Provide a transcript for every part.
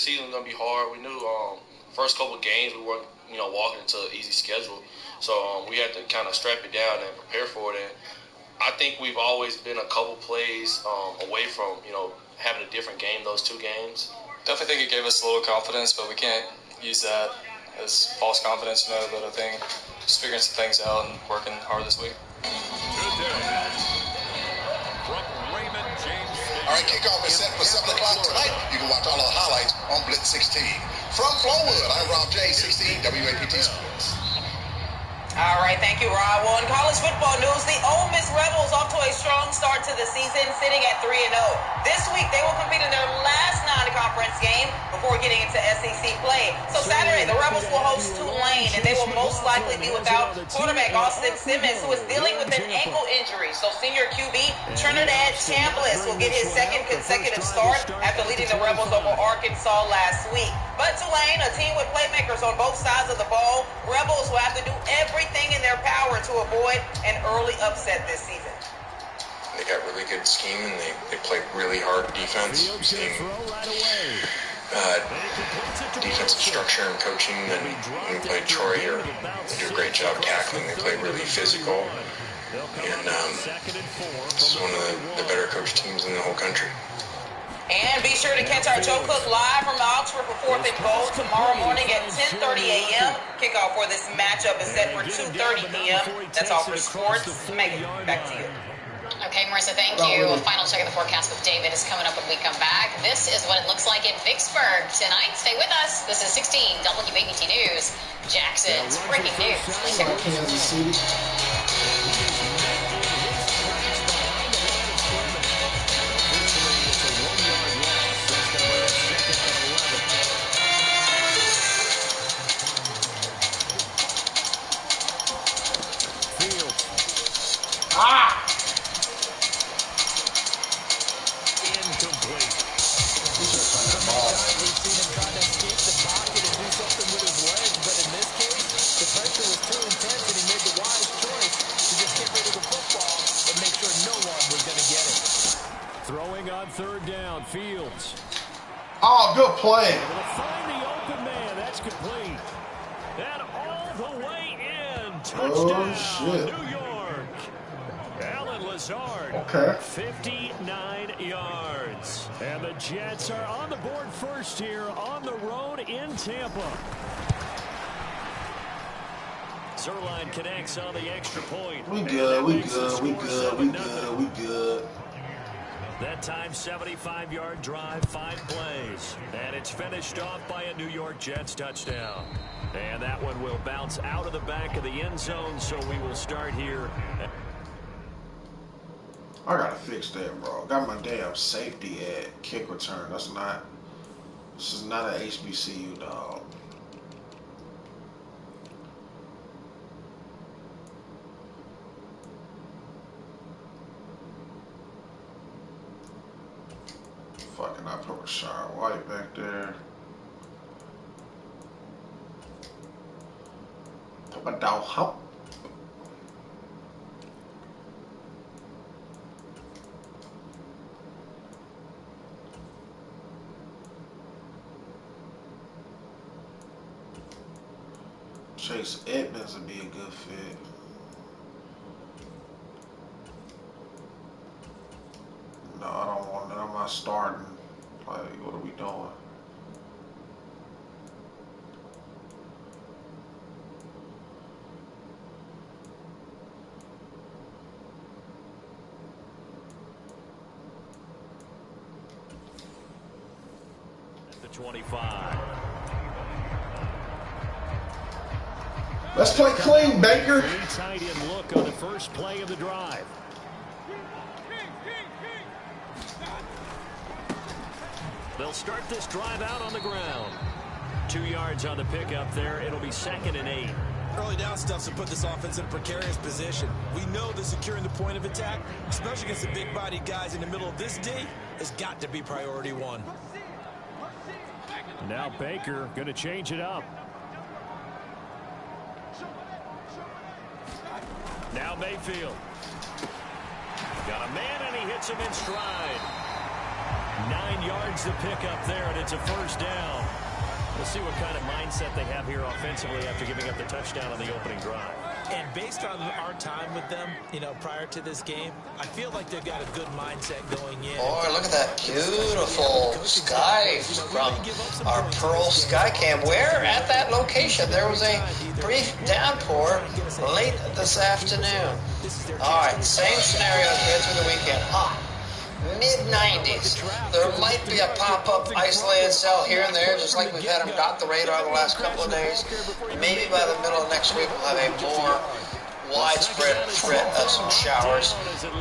season was going to be hard. We knew first couple of games we weren't, walking into an easy schedule. So we had to kind of strap it down and prepare for it. And I think we've always been a couple plays away from, having a different game those two games. Definitely think it gave us a little confidence, but we can't use that as false confidence, but I think just figuring some things out and working hard this week. All right, kickoff is set for 7 o'clock tonight. You can watch all of the highlights on Blitz 16. From Flowood, I'm Rob J. 16 WAPT Sports. All right, thank you, Rob. Well, in college football news, the Ole Miss Rebels off to a strong start to the season, sitting at 3-0. This week, they will compete in their last non-conference game before getting into SEC play. So Saturday, the Rebels will host Tulane, and they will most likely be without quarterback Austin Simmons, who is dealing with an ankle injury. So senior QB Trinidad Chambliss will get his second consecutive start after leading the Rebels over Arkansas last week. But Tulane, a team with playmakers on both sides of the ball, Rebels will have to do everything in their power to avoid an early upset this season. They got really good scheme and they play really hard defense. Seeing defensive structure and coaching. And when we played Troy here, they do a great job tackling. They play really physical. And it's one of the better coached teams in the whole country. And be sure to catch our Joe Cook live from Oxford for 4th and Goal tomorrow morning at 10:30 a.m. Kickoff for this matchup is set for 2:30 p.m. That's all for sports. Megan, back to you. Okay, Marissa, thank you. A final check of the forecast with David is coming up when we come back. This is what it looks like in Vicksburg tonight. Stay with us. This is 16 WAPT News. Jackson's breaking news. Kansas City. Third down, Fields. Oh, good play. Able to find the open man. That's complete. And all the way in. Touchdown, New York. Alan Lazard. Okay. 59 yards. And the Jets are on the board first here on the road in Tampa. Zerline connects on the extra point. We good, we good, we good, we good, we good. That time, 75-yard drive, 5 plays. And it's finished off by a New York Jets touchdown. And that one will bounce out of the back of the end zone, so we will start here. I gotta fix that, bro. Got my damn safety at kick return. This is not an HBCU, dog. Fucking I put Rashard White back there. Put my dog hop. Chase Edmonds would be a good fit. No, I don't want that. I'm not starting. Like, what are we doing? At the 25. Let's play clean, Baker. Tight end look on the first play of the drive. They'll start this drive out on the ground. 2 yards on the pickup there. It'll be 2nd and 8. Early down stuff to put this offense in a precarious position. We know that securing the point of attack, especially against the big-bodied guys in the middle of this D, has got to be priority one. Now Baker going to change it up. Now Mayfield. Got a man and he hits him in stride. 9 yards to pick up there, and it's a first down. We'll see what kind of mindset they have here offensively after giving up the touchdown on the opening drive. And based on our time with them, prior to this game, I feel like they've got a good mindset going in. Boy, look at that beautiful sky from our Pearl Sky Cam. Where at that location there was a brief downpour late this afternoon. All right, same scenario here through the weekend. Mid-90s. There might be a pop-up isolated cell here and there, just like we've had them dot the radar the last couple of days. Maybe by the middle of next week we'll have a more widespread threat of some showers.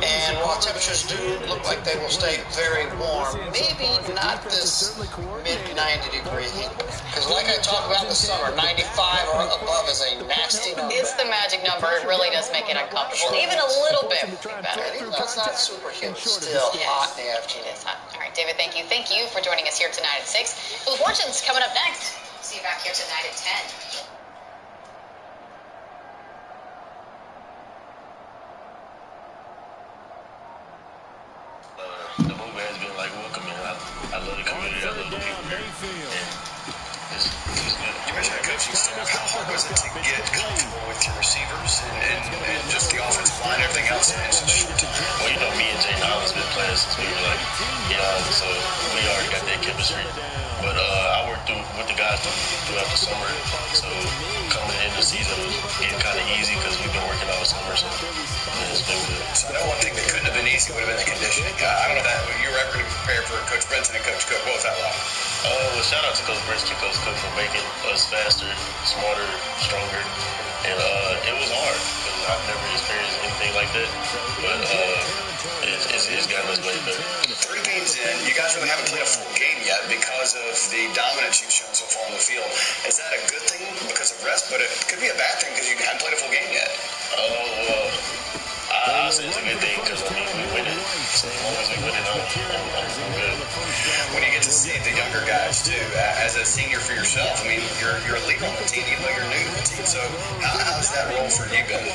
And while temperatures do look like they will stay very warm, maybe not this mid-90 degree heat. Because like I talked about in the summer, 95 or above is a nasty number. It's the magic number. It really does make it uncomfortable. Even a little bit would be better. Even though it's not super humid, still hot in the afternoon. It is hot. All right, David, thank you. Thank you for joining us here tonight at 6. Well, Fortune's coming up next. See you back here tonight at 10. The movement has been welcoming. I love the community. I love the people here. And it's good. You mentioned a coaching staff. How hard was it to get comfortable with your receivers and just the offensive line and everything else in such a short time? Well, me and Jay Nolly's been playing since we were young, so we already got that chemistry. But I worked with the guys throughout the summer, so coming in the season was getting kind of easy because we've been working all summer, so it's been good. So I know one thing that couldn't have been easy would have been the conditioning. I don't know that you were ever prepared for Coach Brenton and Coach Cook. What was that like? Well, shout out to Coach Brenton and Coach Cook for making us faster, smarter, stronger, and it was hard because I've never experienced anything like that, but it's gotten us way better. 3 games in, you guys really haven't played a full game yet because of the dominance you've shown so far on the field. Is that a good thing because of rest? But it could be a bad thing because you haven't played a full game yet. I say it's a good thing because we winning. So as long as we winning, I'm good. When you get to see the younger guys too, as a senior for yourself, I mean, you're a leader on the team, even though you're new to the team. So how's that role for you been?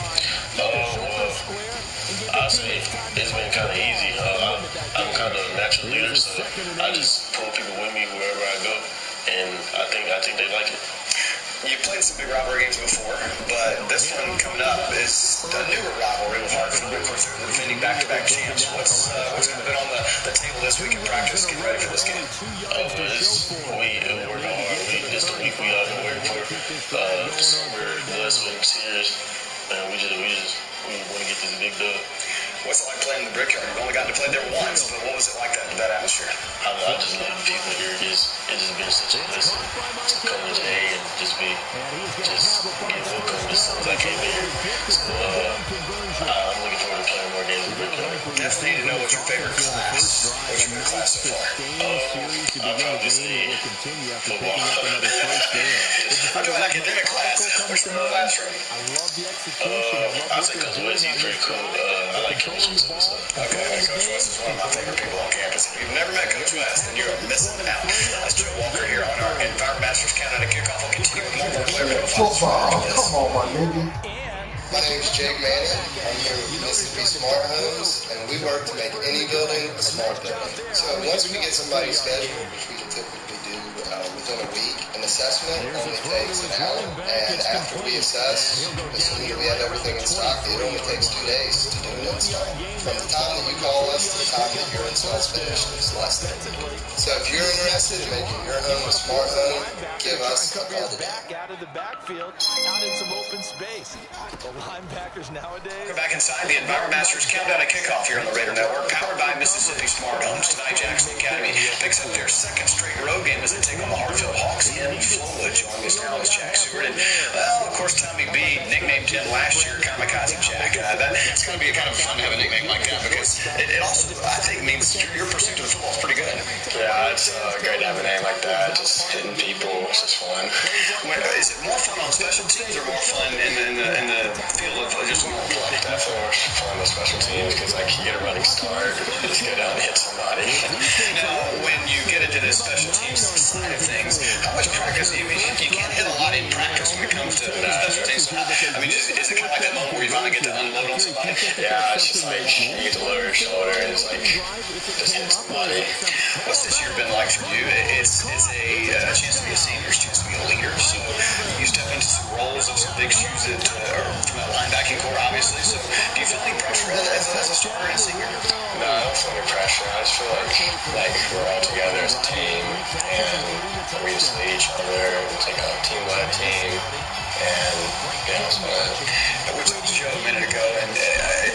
I'll say it's been kind of easy. I'm kind of a natural leader, so I just pull people with me wherever I go, and I think they like it. You played some big rivalry games before, but this one coming up is the newer rivalry with Hartford. Of course, they're defending back-to-back champs. What's kind of been on the table this week in practice getting ready for this game? We're working hard. It's the week we all been waiting for. We're blessed with tears, and we want to get this big dub. What's it like playing in the Brickyard? You've only gotten to play there once, but what was it like that atmosphere? I just love the people here. It's just been such a blessing to come to A and just get welcomed as soon as I came here. So I'm looking forward to playing more games in the Brickyard. Definitely need to know what's your favorite class. What's your favorite class so far? I'll probably say football. I'm doing academic class. What's your favorite classroom? I'll say Coach West, he's pretty cool. I like Coach West. Okay, Coach West is one of my favorite people on campus. If you've never met Coach West, then you're missing out. That's Joe Walker here on our Environment Masters Countdown to Kickoff. We'll continue with more of our player football. Come on, my nigga. My name is Jake Manning. I'm here with Mississippi Smart Homes, and we work to make any building a smart building. So once we get somebody scheduled, which we can typically do within a week, an assessment only takes an hour. And after we assess, assuming we have everything in stock, it only takes 2 days to do an install. From the time that you call us to the time that your install is finished, it's less than 2 weeks. So if you're interested in making your home a smart home, give us a call today. Out of the backfield, out in some open space. The linebackers nowadays. We're back inside the Environment Masters Countdown to Kickoff here on the Raider Network, powered by Mississippi Smart Homes. Tonight, Jackson Academy picks up their second straight road game as they take on the Hartfield Hawks in Flowood. Joining us now is Jack Seward. And, well, of course, Tommy B nicknamed him last year Kamikaze Jack. That's going to be kind of fun to have a nickname like that because it also, I think, means your pursuit of football is pretty good. Yeah, it's great to have a name like that. Just hitting people, it's just fun. Is it more fun on special teams or more fun in the field of just a normal play? Definitely more fun on special teams because you get a running start and you just go down and hit somebody. Now, when you get into this special teams side of things, practice. How much practice? You can't hit a lot in practice when it comes to special teams. I mean, is it kind of like that moment where you finally get to unload on somebody? Yeah, it's just like you get to lower your shoulder and it's like just hit somebody. What's this year been like for you? It's a chance to be a senior, it's a chance to be a leader. So you step into some roles of some big shoes that are from the linebacking core, obviously. So do you feel any pressure as a starter and senior? No, I don't feel any pressure. I just feel like we're all together as a team and we just lead each other. It's like a team-led team. And so we talked to Joe a minute ago, and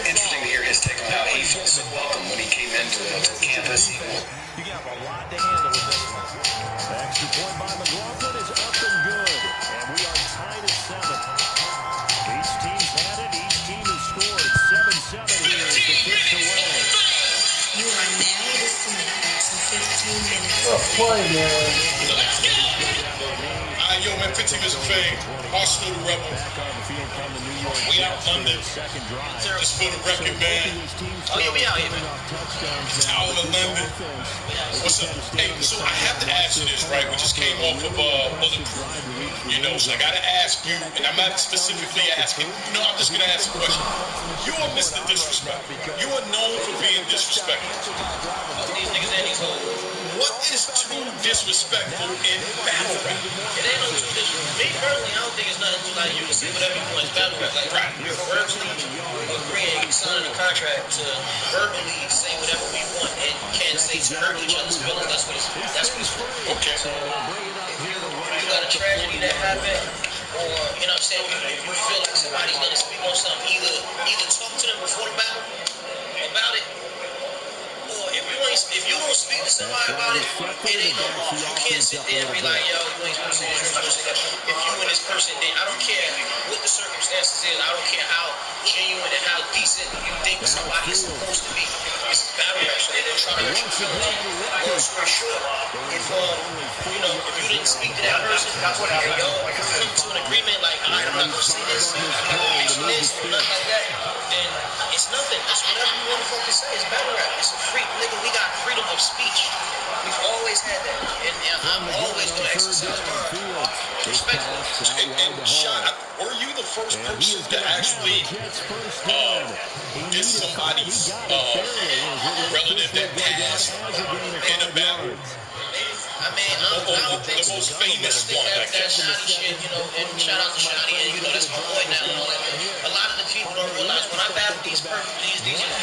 interesting to hear his take on how he felt so welcome when he came into the campus. You got a lot to handle with this one. The extra point by McLaughlin is up and good, and we are tied at 7. Each team's had it. Each team has scored 7-7 here as the kick's away. You are now listening to 15 minutes. Play, man. Yo, man, 15 minutes of fame. Arsenal the Rebels. We out London. Just for the record, man. Oh, yeah, we out here, man. Out of London. What's up? Hey, so I have to ask you this, right? We just came off of Bulletproof. You know, so I got to ask you, and I'm not specifically asking. No, I'm just going to ask a question. You are Mr. Disrespect. You are known for being disrespectful. These niggas ain't these hoes. What is too disrespectful in battle rap? It ain't no too disrespectful. Me personally, I don't think it's nothing too like you can say whatever you want. It's battle rap. Like, we're verbally agreeing, signing a contract to verbally say whatever we want and can't say to hurt each other's feelings. That's what it's for. Okay. So, if you got a tragedy that happened, or, you know what I'm saying, if you feel like somebody's going to speak on something, either talk to them before the battle about it, or if you don't speak to somebody about it, it ain't no law. You can't sit there and be like, yo, you ain't supposed to do this. If you and this person, then I don't care what the circumstances is. I don't care how genuine and how decent you think somebody is supposed to be. It's battle rap, so they're trying to hurt you feel like. Long story short, if you didn't speak to that person, and y'all come to an agreement like, all right, I'm not gonna say this, I'm not gonna mention this, or nothing like that, then it's nothing. It's whatever you want to fucking say. It's battle rap. It's a free nigga. We got freedom of speech. We've always had that, and I'm always gonna exercise mine respectfully. And Sean, were you the first person to actually get somebody's relative that passed in a battle? I mean, I'm the most famous one. That Shotty shit, you know, and shout out to Shotty, and you know, that's my boy now and all that. A lot of the people don't realize when I battle these young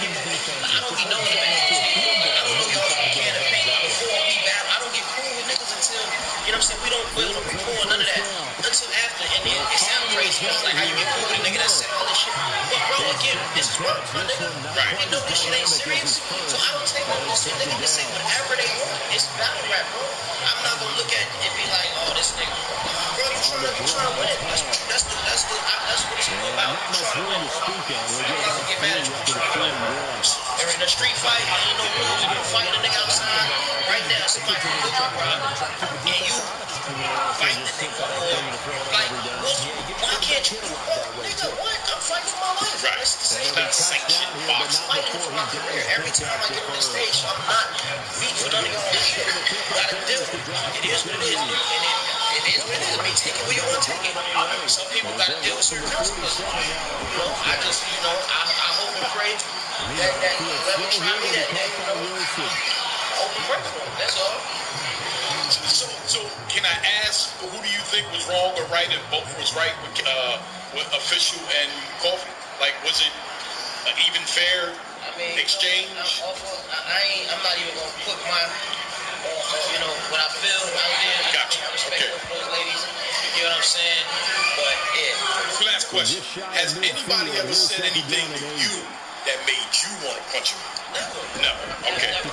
people, I don't be knowing the man. I don't know y'all from a can of paint before we battle. I don't get cool with niggas until, you know what I'm saying, we don't build a rapport, none of that. Until after, and then it sounds crazy, it's like how you get cool with a nigga that said all this shit. But bro, again, this is work, my nigga. Right. You know this shit ain't serious. So I don't take no bullshit. Nigga can say whatever they want. It's battle rap, bro. I'm not gonna look at it and be like, oh, this nigga. Bro, you trying to win. That's what it's all about. I'm trying to win. I'm not gonna get mad at you. I'm trying to win. They're in a street fight, ain't no rules. If you're fighting a nigga outside, right now, somebody from the car, bro, and you fight the nigga, like, why can't you do both? Nigga, what? I'm fighting for my life. Right. It's the same Not sanctioned I'm fighting for my career. Every time I get on the stage, so I'm not beefing none of y'all shit. Gotta deal with it. It is what it is. And it is what it is. I mean, take it where you want to take it. Some people gotta deal with certain consequences. You know, I just, you know, I hope and pray that whoever try me that day, you know, I hope and pray for them. That's all. So can I ask, who do you think was wrong or right if both was right with Official and Coffee? Like, was it an even fair exchange? I'm not even gonna put my, you know, what I feel out there. Gotcha. I respect those ladies. You know what I'm saying? But yeah. Last question: has anybody ever said anything to you that made you want to punch him? No. Okay. Never.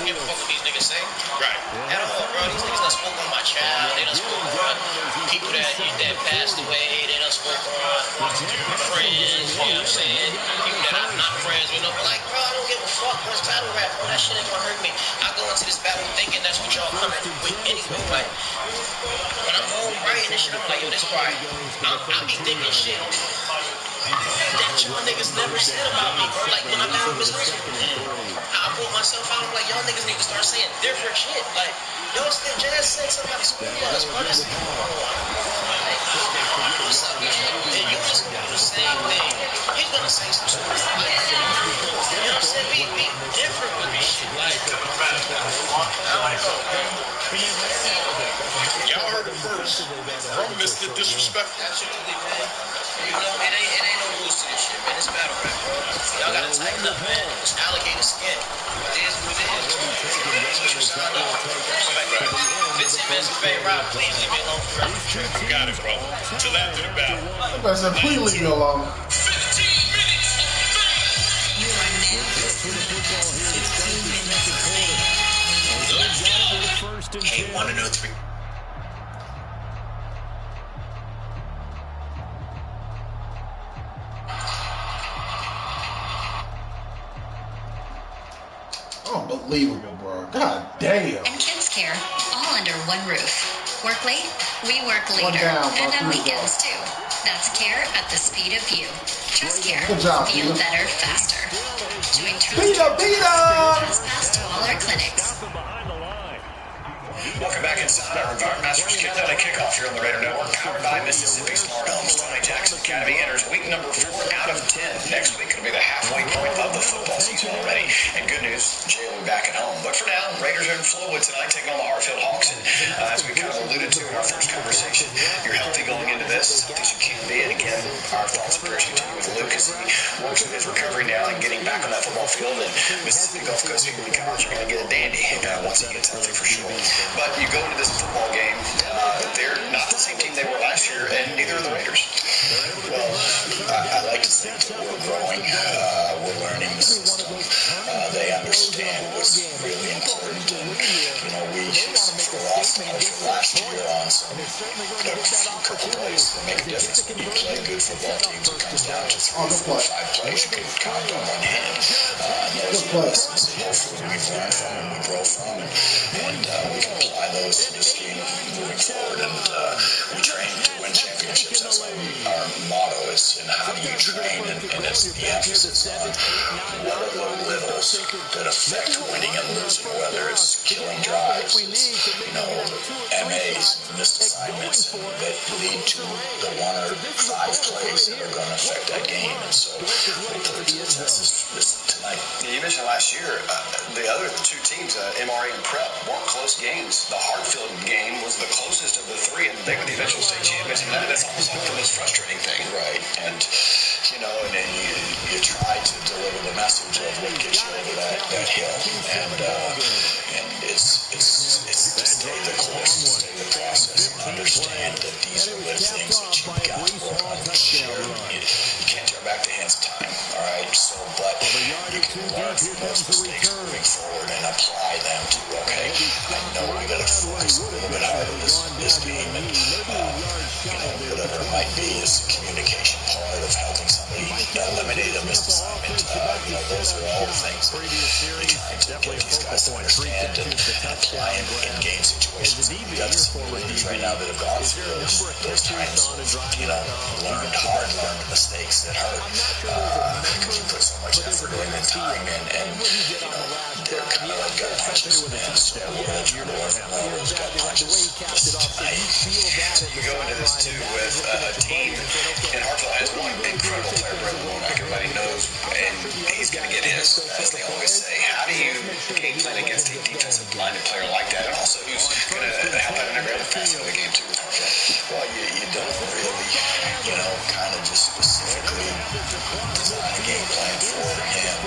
Give a fuck what these niggas say. Right. At all, bro. These niggas done spoke on my child. They done spoke on people that passed away. They done spoke on friends. You know what I'm saying? People that I'm not friends with. But like, bro, I don't give a fuck. What's battle rap, bro? That shit ain't gonna hurt me. I go into this battle thinking that's what y'all coming with anyway. Like, when I'm home writing this shit, I'm like, yo, this right. I be thinking shit. that y'all niggas never said about me, bro. Like, when I'm out with Miss Richard, I brought myself out. I'm like, y'all niggas need to start saying different shit. Like, y'all said, Jazz said somebody school us, bro. That's, what's up, man? And you just gonna do the same thing. He's gonna say some shit. Like, you know what I'm saying? Be different with me shit. Like, y'all heard it first from Mr. Disrespectful. Absolutely, man. You know, it ain't no rules to this shit, man. It's battle rap, bro. Y'all gotta tighten up, man. It's alligator skin. It is what it is. Vincent Messi, Rob, please leave me alone forever. You got it, bro. Till after the battle. I said, please leave me alone. 15 minutes of fame. You are now listening to 16 minutes of fame. Let's go. Hey, 1-3. Unbelievable, bro. God damn. And kids care, all under one roof. Work late? We work later. down, and on Bucky. weekends, too. That's care at the speed of you. Trust care. Good job, Feel Peter. better, faster. Join Trust Peter! Fast to all our clinics. Welcome back inside our Masters Countdown and Kickoff here on the Raider Network, powered by Mississippi Smart Homes. Tony Jackson Academy enters week number 4 out of 10. Next week it'll be the halfway point of the football season already. And good news, Jay will be back at home. But for now, Raiders are in Flowood tonight, taking on the Hartfield Hawks. And as we kind of alluded to in our first conversation, you're healthy going into this, as healthy as you can be. And again, our thoughts and prayers continue with Luke as he works with his recovery now and getting back on that football field. And Mississippi Gulf Coast Community College are going to get a dandy once he gets healthy for sure. But you go into this football game, they're not the same team they were last year, and neither are the Raiders. Well, I like to think that we're growing. We're learning the system. They understand what's really important. And, you know, we were off the market last year on some couple plays that make a difference. When you play good football teams, it comes down to 3, 4, 5 plays you can count on one hand. Those are the lessons that hopefully we've learned from and we grow from, and we can apply those to this game moving forward. And we train to win championships. That's our motto is, and how do you train? And it's the emphasis on what are the littles that affect winning and losing, whether it's killing drives, it's, you know, MAs, missed assignments that lead to the 1 or 5 plays that are going to affect that game. And so we'll put it to the test this tonight. You mentioned last year, the other 2 teams, MRA and Prep, weren't close games. The Hartfield game was the closest of the 3, and they were the eventual state champions. And that's almost the most frustrating thing. Right. And, you know, and then you try to deliver the message of what gets you over that hill. And it's to stay the course, to stay the process, and understand that these are the things that you've got to work on and share. You can't turn back the hands of time, all right? So, but you can learn from those mistakes moving forward and apply them to, okay, I know we got to focus a little bit harder this game, and, you know, whatever it might be is the communication part of helping somebody eliminate a missed assignment. You know, those are all the things that you're trying to get these guys to understand and apply in game situations. We got some ladies right now that have gone through those times, you know, learned mistakes that hurt, because you put so much effort in and time, and you know, they're kind of like gut punches, man. So we're going to try to learn from all those gut punches tonight. You go into this too with a team, and Hartfield has one incredible player, Brett Womack. Everybody knows, and he's going to get his, as they always say. How do you game plan against a defensive-minded player like that, and also who's going to help out integrate the passing of the game too with Hartfield? Well, you don't really, you know, kind of just specifically design a game plan for him,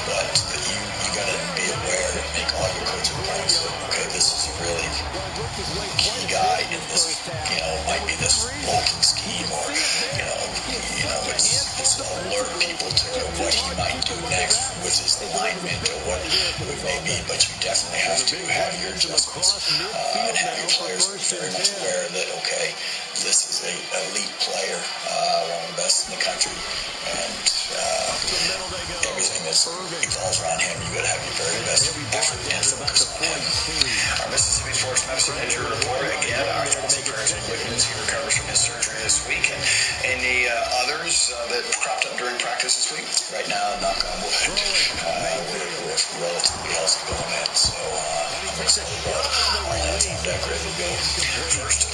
but you got to be aware and make all your coaching points of, okay, this is a really key guy in this, you know, might be this blocking scheme, or, you know, it's alert people to what he might do next with his alignment or what it may be, but you definitely have to have your adjustments and have your players very much aware that, okay, this is an elite player, one of the best in the country, and everything that revolves around him, you got to have your very best effort and focus on him. Our Mississippi Sports Medicine Injury Report, again, our thoughts and prayers and Luke as he recovers from his surgery this week, and the others that cropped up during practice this week? Right now, knock on wood, we're relatively healthy going in, so I'm excited about our hands on deck, ready to go. First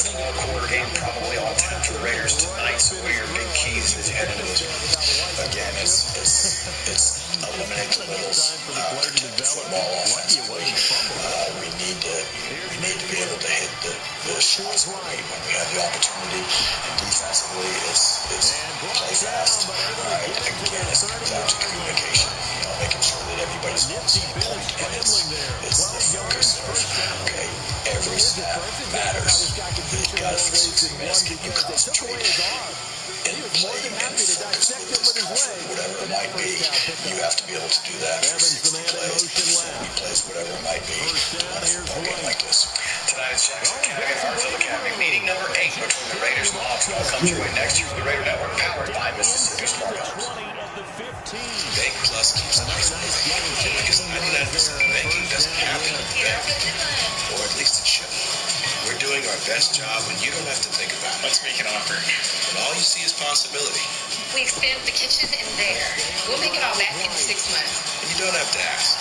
full quarter game probably on tap for the Raiders tonight. So what are your big keys as you head into this one? Again, it's eliminate the littles, protect the football offensively. We need to be able to hit the shots when we have the opportunity, and defensively it's play fast. Again, it comes down to communication, making sure that everybody's on the same point, and it's the focus of, okay, every snap matters. You've got 60 minutes, can you concentrate in playing and focus with this conflict, whatever it might be. You have to be able to do that for 60 plays, 40 plays, whatever it might be on a football game like this. Tonight's Jackson Academy and Hartsville Academy meeting number 8 between the Raiders and Hawks. All comes your way next year from the Raider Network, powered by Mississippi Smart Homes. Bank Plus keeps nice and quiet because 99% of banking doesn't happen at the bank, or at least it should. We're doing our best job when you don't have to think about it. Let's make an offer. And all you see is possibility. We expanded the kitchen in there. We'll make it all back in 6 months. And you don't have to ask.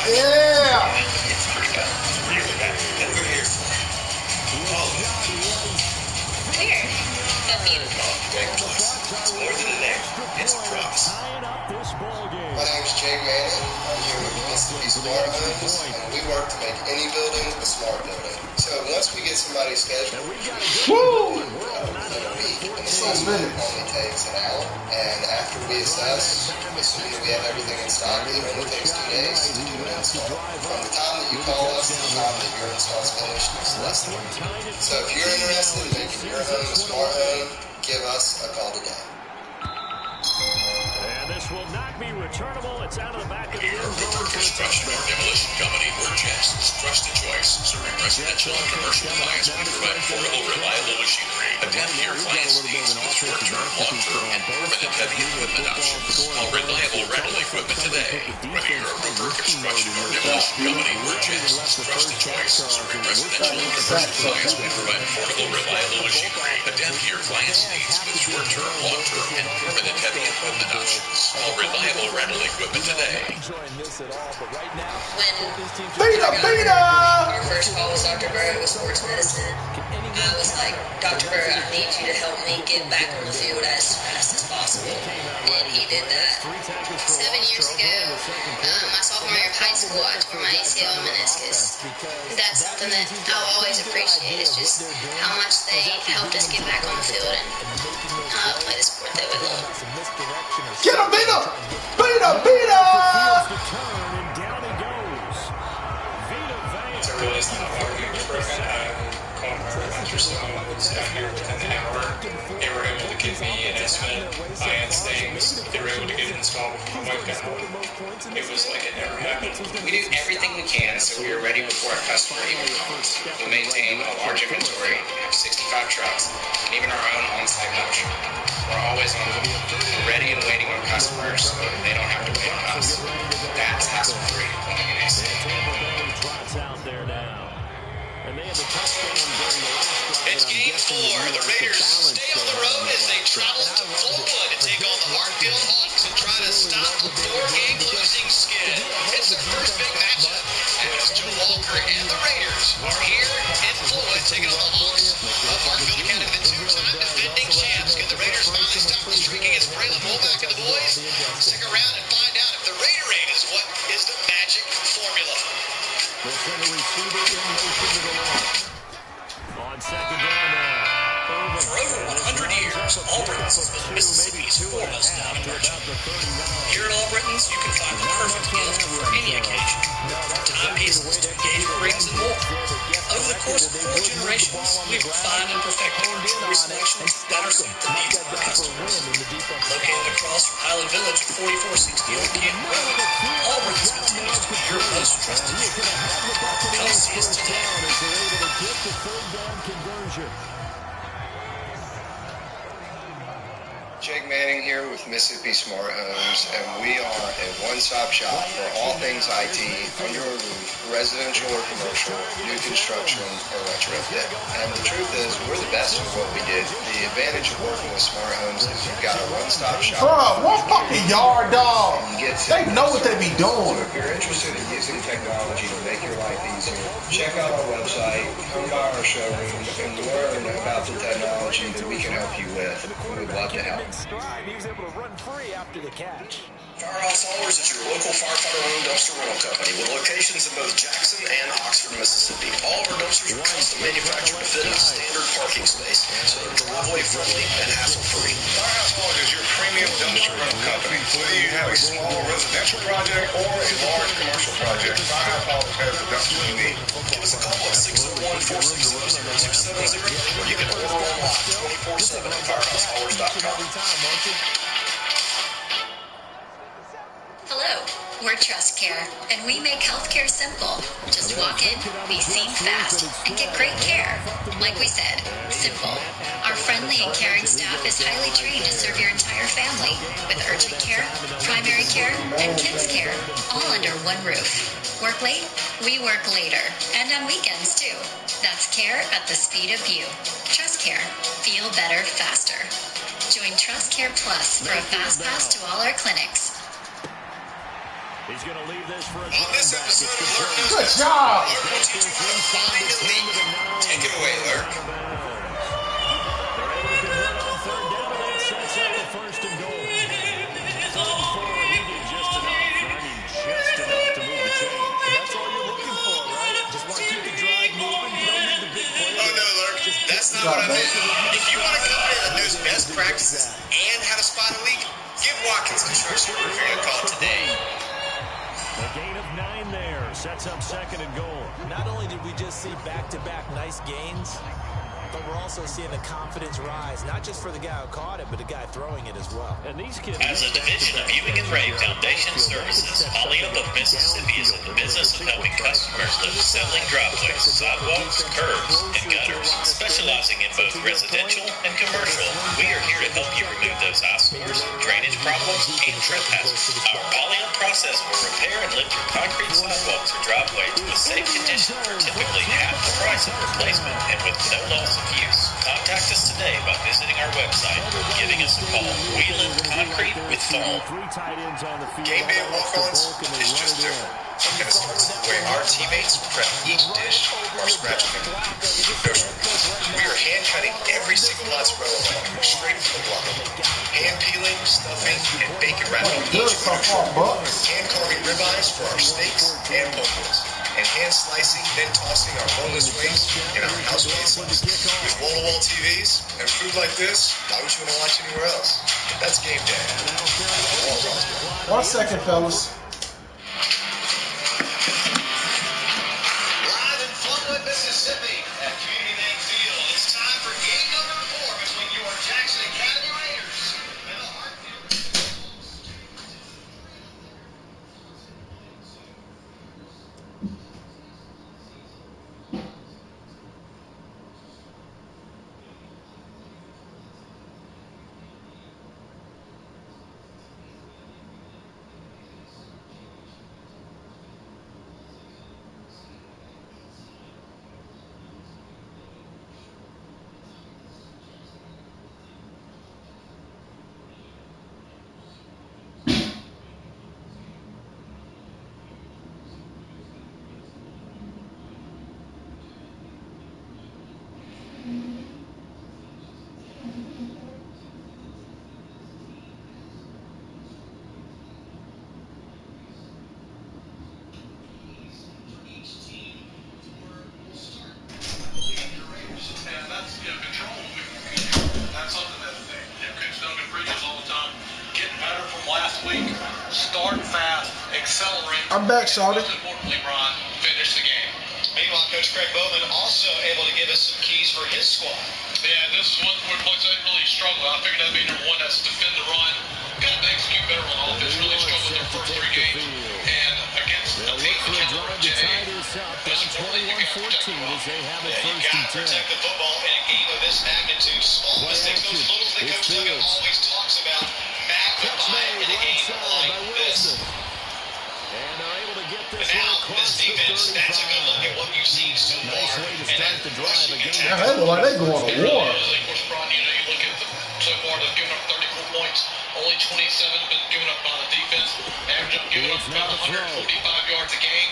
Yeah! It's pretty good. Really bad. And we're here for it. All of it. Here. The beautiful. Bank Plus. It's more than a name. It's a promise. My name's Jake Manning. I'm here with Mississippi Smart Homes, and we work to make any building a smart building. So once we get somebody scheduled, within a week, and the assessment only takes an hour. And after we assess, assuming that we have everything in stock, it only takes 2 days to do an install. From the time that you call us to the time that your install is finished, it's less than 1 week. So if you're interested in making your home a smart home, give us a call today. And this will not be returnable. It's out of the back of the end zone. Construction or demolition company, we're Jackson's trusted choice, serving residential and commercial clients. We provide affordable, reliable machinery. Adapt to your clients' needs with short-term, long-term, and permanent heavy equipment options. Call reliable rental equipment today. Whether you're a roofer, construction, or demolition company, we're Jackson's trusted choice, serving residential and commercial clients. We provide affordable, reliable machinery. Adapt to your clients' needs with short-term, long-term, and permanent heavy equipment options. Call reliable rental equipment today. When our first call was Dr. Burrow with sports medicine, I was like, Dr. Burrow, I need you to help me get back on the field as fast as possible. And he did that. 7 years ago, my sophomore year of high school, I tore my ACL and meniscus. That's something that I'll always appreciate. It's just how much they helped us get back on the field and play the sport that we love. Get him, beat him! Beat him, beat him! So really it's not arguing for it. Calling my roadmaster was out here within an hour. They were able to give me an estimate, science things. They were able to get it installed before my wife got home. It was like it never happened. We do everything we can so we are ready before a customer even comes. We maintain a large inventory, have 65 trucks, and even our own on-site motion. We're always on ready and waiting on customers so they don't have to wait on us. That's hassle-free plumbing and AC. It's game 4. The Raiders stay on the road as they travel to Flowood to take on the Hartfield Hawks and try to stop the 4-game losing skid. It's the first big matchup as Joe Walker and the Raiders are here in Flowood taking on the Hawks of Hartfield Academy, the 2-time defending champs. Can the Raiders finally stop the streak against Braylon Wolbach and the boys? Stick around and find out if the Raiderade is what is the magic formula. We'll send a receiver in motion to the left. On second down now. For over 100 years, Albritton's has been Mississippi's foremost diamond merchant. Here at Albritton's, you can find the perfect gift for any occasion. From timepieces to engagement rings and more. Over the course of 4 generations, we've refined and perfected our jewelry selection that are suit the needs of our customers. Located across from Highland Village at 4460 Old Canton Road, Albritton's continues to be your most trusted jeweler. Come see us today. Jake Manning here with Mississippi Smart Homes, and we are a one-stop shop for all things IT, under a roof, residential or commercial, new construction, or retrofit. And the truth is, we're the best at what we do. The advantage of working with Smart Homes is you've got a one-stop shop. Bruh, one fucking yard dog. They know what they be doing. So if you're interested in using technology to make your life easier, check out our website, come by our showroom, and learn about the technology that we can help you with. We would love to help. He was able to run free after the catch. Firehouse Haulers is your local firefighter-owned dumpster rental company with locations in both Jackson and Oxford, Mississippi. All of our dumpsters are custom manufactured to fit in a standard parking space, so they're driveway-friendly and hassle-free. Firehouse Haulers is your premium dumpster rental company. Whether you have a small residential project or a large commercial project, Firehouse Haulers has the dumpster you need. Give us a call at 601-467-0270, or you can order online 24/7 at firehousehaulers.com. Hello, we're Trust Care, and we make healthcare simple. Just walk in, be seen fast, and get great care. Like we said, simple. Our friendly and caring staff is highly trained to serve your entire family with urgent care, primary care, and kids care, all under one roof. Work late? We work later, and on weekends too. That's care at the speed of you. Trust Care. Feel better faster. Join Trust Care Plus for a fast pass to all our clinics. He's going to leave this for a On this episode of Lurk Knows Good Best, job. Lurk will teach you how to find a leak. Take it away, Lurk. They're able to convert on third down, and that sets up the first and goal. 3rd and 4, he did just enough. I mean, just enough to move the chains. And that's all you're looking for, right? Just want to keep the drive moving. You don't need the big play. Oh, no, Lurk. That's not what I meant. If you want a company that knows best practices and how to spot a leak, give Watkins Construction Roofing a call today. A gain of 9 there. Sets up 2nd and goal. Not only did we just see back-to-back nice gains, but we're also seeing the confidence rise, not just for the guy who caught it, but the guy throwing it as well. And these kids... As a division of Ewing and Ray Foundation Services, Polyup of Mississippi is in the business of helping customers live settling driveways, sidewalks, curbs, and gutters. Specializing in both residential and commercial, we are here to help you remove those eyesores, drainage problems, and trespasses. Our Polyup process will repair and lift your concrete sidewalks or driveways to a safe condition for typically half the price of replacement and with no loss of use. Contact us today by visiting our website or giving us a call. We lift concrete with foam. Game day walk-ons is just different. And it starts the way our teammates prep each dish from our scratch cooking. We are hand cutting every single mozzarella bone straight from the block. Hand peeling, stuffing, and bacon wrapping each one. Hand carving ribeyes for our steaks and pullets. And hand slicing, then tossing our boneless wings in our house-made sauce. With wall-to-wall TVs and food like this, why would you want to watch anywhere else? That's game day. 1 second, fellas. Live in Flowood, Mississippi at Community Bank Field. It's time for game number 4 between your Jackson Academy Raiders and the Hartfield. Start fast, accelerate. I'm back, Shawty. Most importantly, Ron, finish the game. Meanwhile, Coach Craig Bowman also able to give us some keys for his squad. Yeah, this is one where plays I really struggle. I figured that'd be number one. That's defend the run. Got to execute better on offense. Really struggled their first 3 games. And against a team that can run Down 21-14 as they have it You got to protect the football in a game of this magnitude. Small mistakes, those little that Coach Duggan always talks about. And now this defense, that's a good look at what you've seen so far. And that rushing attack. They look like they going to war. Of course, Brian, you look at so far they've given up 34 points. Only 27 have been given up by the defense. Average up giving up about 145 yards a game.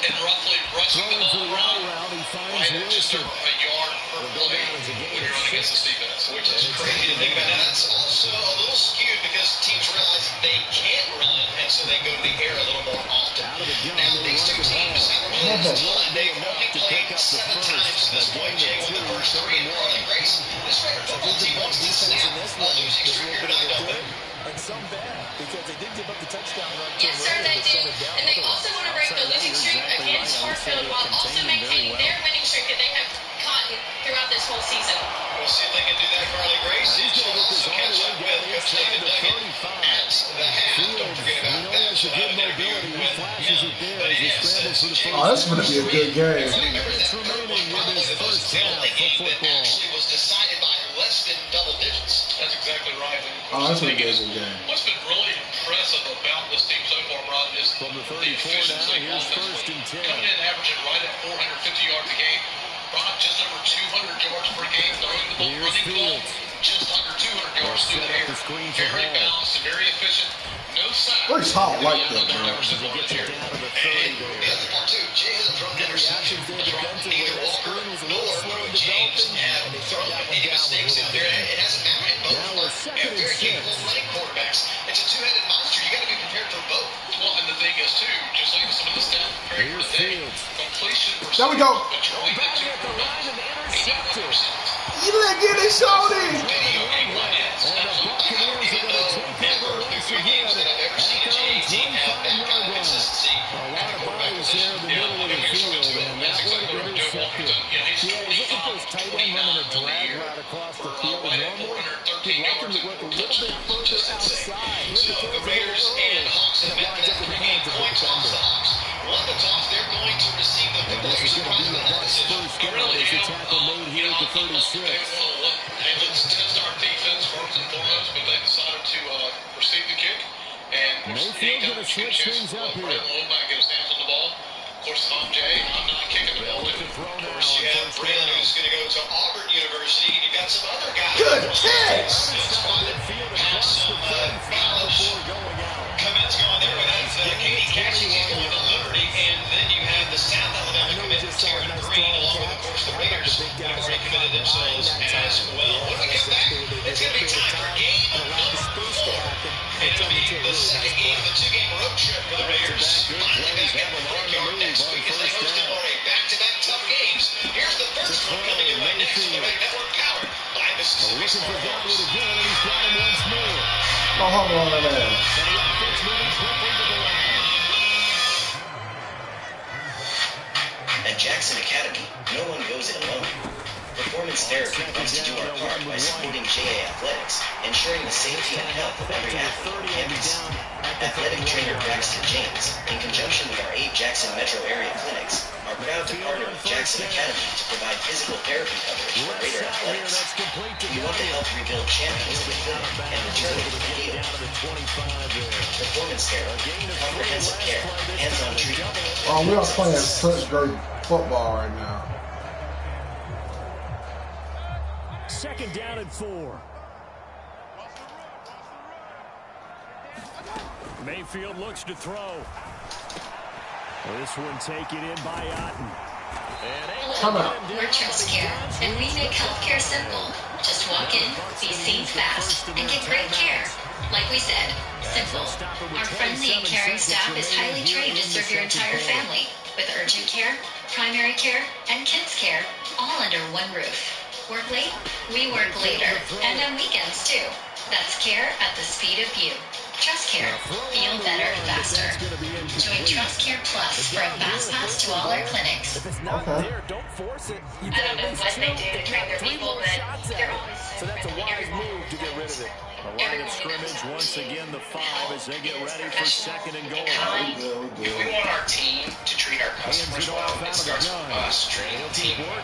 And roughly rushing the ball around right at just a yard per play when you're running against this defense, which is crazy to think about. And that's also a little skewed because teams realize they can't run, and so they go to the air a little more often. Now, these two teams have they've only played 7 times to this point. Jay won the first 3 in Carly Grace. This Raider football team wants to snap a losing streak here tonight, don't they? And some bad, because they did give up the touchdown run. Yes, sir, they did. And they also want to break the losing streak against Hartfield while also maintaining their winning streak that they have caught throughout this whole season. We'll see if they can do that, Carly Grace. And she'll also catch up with Coach David Duggan at the half. Don't forget about that. She'll have an interview with him. But yes, Oh, that's going to be a good game. remember that Purple was probably the most only game that actually was decided by less than double digits. That's exactly right. Oh, that's going to be a good game. What's been really impressive about this team so far, Rod, is the efficiency offensively. Coming in averaging right at 450 yards a game. Rod, just over 200 yards per game throwing the ball, running the ball, just under 200 yards through the air. Very balanced and very efficient. No sacks. Breaks Hall like that, man. And the other part, too, Jay hasn't thrown an interception from either Walker nor James have thrown any mistakes out there. It hasn't mattered. Both have very capable running quarterbacks. It's a two-headed monster. You got to be prepared for both. Well, and the thing is, too, just like some of the stats preparing for the day, completion percentage. There we go. Between the two quarterbacks, 81%. You let get it, Shorty. Video game line is absolutely never through 3 games that I've ever seen a JA team have that kind of consistency at the quarterback position. Yeah, I mean, we're so into it. That's exactly what Joe Walker done. You know, he's 29 on the year. Right at 413 yards and touchdowns. Just insane. So the Raiders and Hawks have met that pregame coin toss. The Hawks won the toss. They're going to receive the football. They're surprised with that decision. They really have. You know, they want to hey, let's test our defense first and foremost, but they decided to receive the kick. And of course, anytime you get a chance, Brett Lowback get his hands on the ball. Of course, if I'm Jay, I'm not kicking the ball. And of course, you have Brandon who's going to go to Auburn University, and you got some other guys. Good catch. Have some college commits going there. We have Katie Cassie, she's going to Liberty, and then you have the South Alabama commit Taryn Green, along with, of course, the Raiders who have already committed themselves as well. When we get back, it's going to be time for game number 4. It'll be the second game of the 2-game road trip for the Raiders. Finally back at the Brickyard next week as they host Illinois. Back-to-back tough games. Here's the first one coming your way next on the Raider Network, powered by Mississippi Smart Homes. Oh, hold on to that. At Jackson Academy, no one goes it alone. Performance Therapy wants to do our part by supporting JA Athletics, ensuring the safety and health of every athlete on campus. Athletic trainer Braxton James, in conjunction with our 8 Jackson metro area clinics, are proud to partner with Jackson Academy to provide physical therapy coverage for Raider Athletics. We want to help rebuild champions of the field and return to the field. Performance Therapy, comprehensive care, hands-on treatment. Oh, we are playing such great football right now. Second down and 4. Mayfield looks to throw. This one taken in by Otten. Come on. We're Trust Care, and we make healthcare simple. Just walk in, be seen fast, and get great care. Like we said, simple. Our friendly and caring staff is highly trained to serve your entire family with urgent care, primary care, and kids care, all under one roof. Work late? We work later, and on weekends too. That's care at the speed of you. Trust Care. Feel better faster. Join Trust Care Plus for a fast pass to all our clinics. If it's not there, don't force it. I don't know what they do to train their people, but they're always so that's a wise move to get rid of it. The line of scrimmage, once again, the 5 as they get ready for second and goal. If we want our team to treat our customers well, it starts with us training the team. My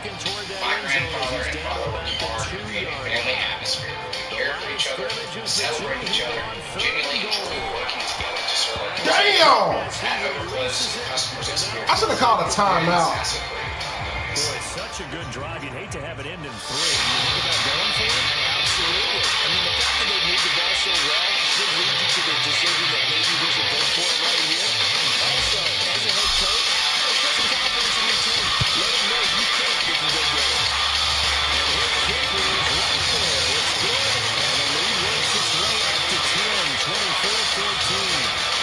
grandfather and father worked hard to create a family atmosphere where we care for each other, celebrate each other, genuinely enjoy working together to Damn! I should have called a timeout. Boy, such a good drive. You'd hate to have it end in 3. You think about going for it? Absolutely. I mean, the fact that they moved the ball so well should lead you to the decision that maybe we should go for it right here. Also, as a head coach, put some confidence in your team. Let them know you think they can go get it. And his kicker is right there. It's good. And the lead works its way up to 10, 24-14.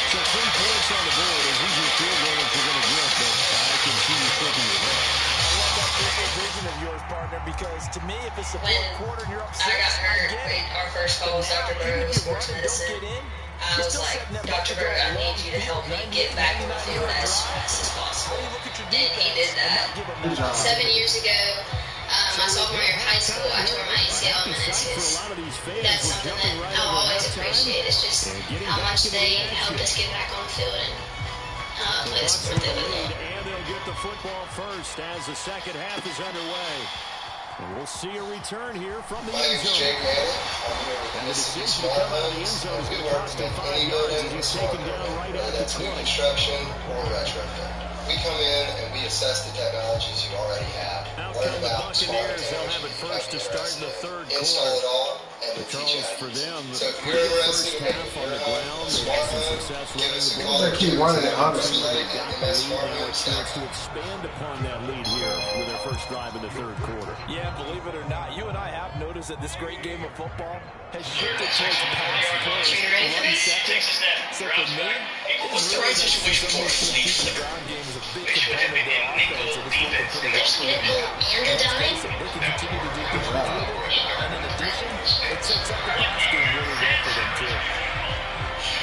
So 3 points on the board is usually field goal that you're going to get, but I can see you shaking your head. I love that triple vision of yours, partner, because to me, if it's the fourth quarter and you're up 6, I got hurt. Our first call was Dr. Burrow, sports medicine. I was like, Dr. Burrow, I need you to help me get back on the field as fast as possible. And he did that. 7 years ago, my sophomore year of high school, I tore my ACL and meniscus. That's something that I'll always appreciate. It's just how much they helped us get back on the field and play the sport that we love. And they'll get the football first as the second half is underway. And we'll see a return here from the end zone. Jake Manning. I'm here with Mississippi Smart Homes. We work with any building with smart building, whether that's new construction or retrofit. We come in and we assess the technologies you already have. Out Learn come the about smart Buccaneers. They'll have it first to start in the third quarter. Install it all and we teach you Charles, how for to use them, it. So if you're interested in making your home a smart home, give us a call. They keep running it, honestly. To expand upon that lead here with their first drive in the third quarter. Yeah, believe it or not, you and I have noticed that this great game of football has shifted towards pass first. You ready for this? So for me, What's the right situation for us, please? the ground game is a big component of their offense, and it's working pretty well for them. And a dime? They can continue to do good things with it, and in addition, it sets up the pass game really well for them, too.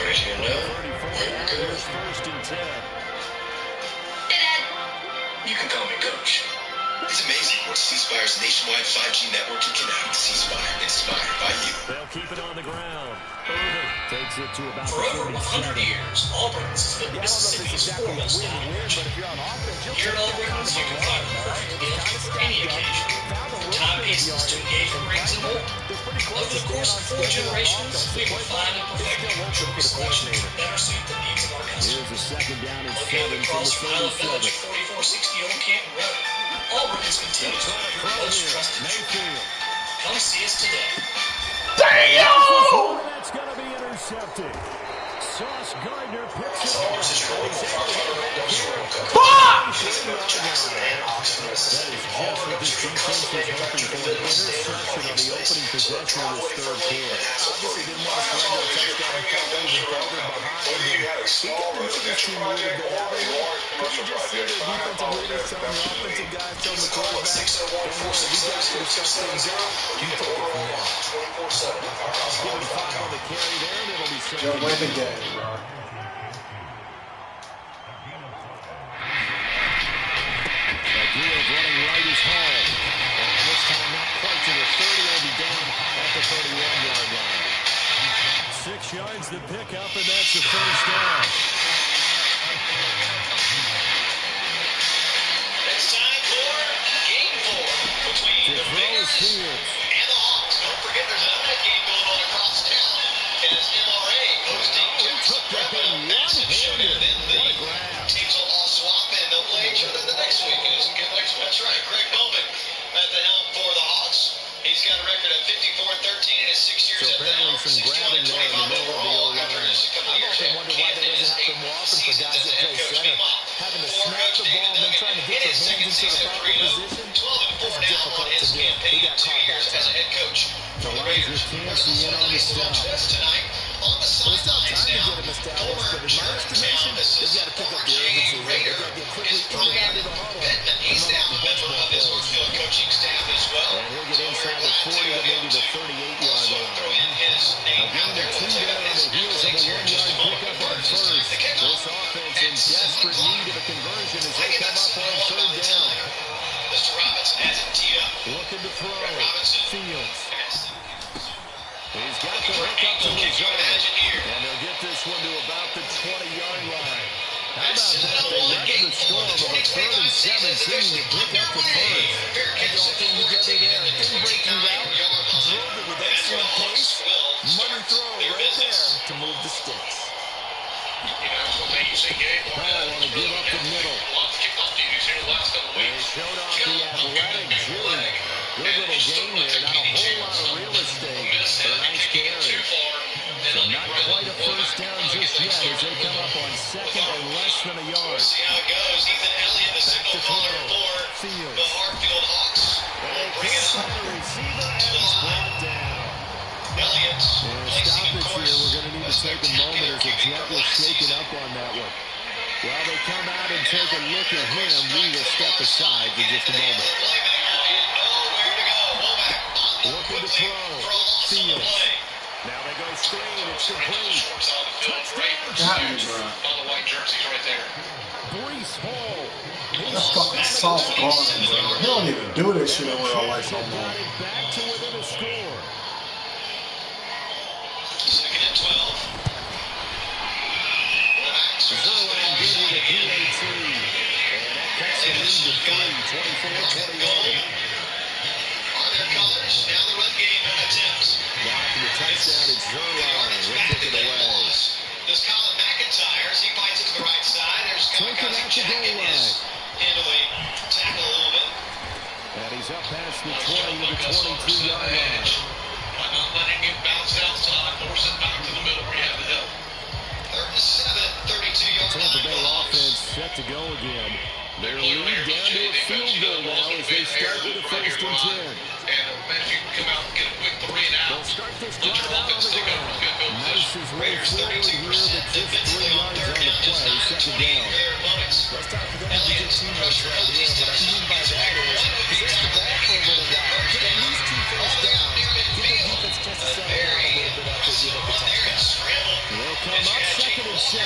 Ready to know? Buccaneers first and 10. Hey, Dad. You can call me Coach. It's amazing what C-Spire's nationwide 5G network can connect. C-Spire, inspired by you. They'll keep it on the ground. Irvin takes it to about For over 100 years, Auburn's been Mississippi's foremost down. Here at Auburn's, you can find a perfect gift for any occasion. From timepieces to engagement rings and more. Over the course of 4 generations, we refined and perfected a choice selection to better suit the needs of our customers. Here's a second down and 7 Located from across the from Island Village, 37. 4460 Old Canton Road, Auburn has continued to be your most trusted Mayfield. Come see us today. Damn! That's going to be intercepted. Sauce Gardner picks it up. Fuck! Jackson and Oxford, Mississippi. Auburn goes through constantly manufacturing for the interception on the opening possession of this third quarter. Obviously didn't want to surrender a touchdown and fall even further behind. Whether you had a small residential project or a large commercial project, find our policy at Dumpster League. Give us a call at 601-467-4670. You can order online 24/7 at firehousehall.com. The carry there, and it'll be Just win the game, bro. running right is Hall. And this time not quite to the 30. Will be down at the 31-yard line. 6 yards to pick up, and that's the first down. It's time for Game 4 between the Bears and the Hawks. Don't forget there's a night game going on across town as MRA hosting Jacksonville. Massive showdown in the teams will all swap and they'll play each other the next week. That's right. Greg Bowman at the helm for the Hawks. He's got a record of 54-13 in his 6 years at the helm. 61-25 overall after just a couple of years. I wonder why that doesn't happen more often for guys that play center. Having to snap the ball and then trying to get their hands into the proper position. 12-4 now on his campaign in 2 years as a head coach for the Raiders. There's also a nice little twist tonight on the sidelines now. Former Germantown assistant, former JU Raider, is Brian Bettman. He's now a member of his on-field coaching staff as well. So we're glad to have him to also throw in his name out there. We'll take up his accolades here in just a moment. But first, it's time to kick off. And Desperate need of a conversion as they come up on third down. Mr. Robinson has it teed up. Looking to throw. Robinson. Fields. He's got the hook up to the zone. And they'll get this one to about the 20-yard line. How about that? They weathered the storm of a 3rd and 17 to pick up the first. And all came together there. In-breaking route. Drove it with excellent pace. Money throw right there to move the sticks. Ball on a give up the middle. They showed off the athletic jury. Good little game there. Not a whole lot of real estate, but a nice carry. So not quite a first down just yet as they come up on second and less than a yard. See how it goes. Ethan Elliott, the single father for the Hartfield Hawks. Bring it up. Receiver and he's brought down. Elliott placing a course. We're going to need to take a moment as the Jet was shaken up on that one. While they come out and take a look at him, we will step aside for just a moment. Looking to throw. Fields. Now they go screen. It's complete. Touchdown. All the white jerseys right there. Breece Hall. That's fucking soft corner, bro. He don't even do this shit in real life no more. Back to within a score. Second and 12. Zerline good with a PAT. And that cuts the lead to 24-21. Are there colors? Now the run game attempts. Blocking the touchdown, it's Zerline. He'll kick it away. There's Colin McIntyre. He bites it to the right side. There's Kamikaze Jack in his handling tackle a little bit. And he's up past the 20 to the 22-yard line. By not letting it bounce outside, force it back to the middle where you have the help. 32-yard line. Tampa Bay offense set to go again. Their lead down to a field goal now as they start with a first and 10. And if you come out and get a quick 3 and out, they'll start this drive out on the ground. Nice as way forward here, but just 3 yards on the play, second down. Let's talk to them and get teammates right here. What I mean by that is, possess the ball for a little while. Get at least 2 first downs. Give the defense a chance to settle down a little bit after they give up the touchdown. They'll come up second and 7.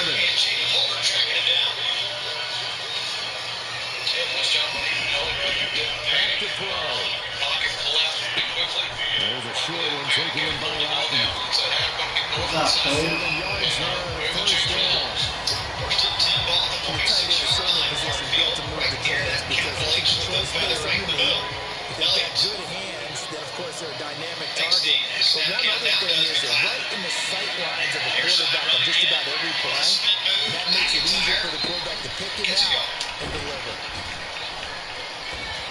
Back to throw. There's a short one taken in by Alton. 7 yards there, first down. First and 10 ball. The Buccaneers in center position built to move the quarterback because they can control space right in the middle. They've got good hands. Then, of course, they're a dynamic target. But one other thing is they're right in the sight lines of the quarterback on just about every play. And that makes it easier for the quarterback to pick him out and deliver.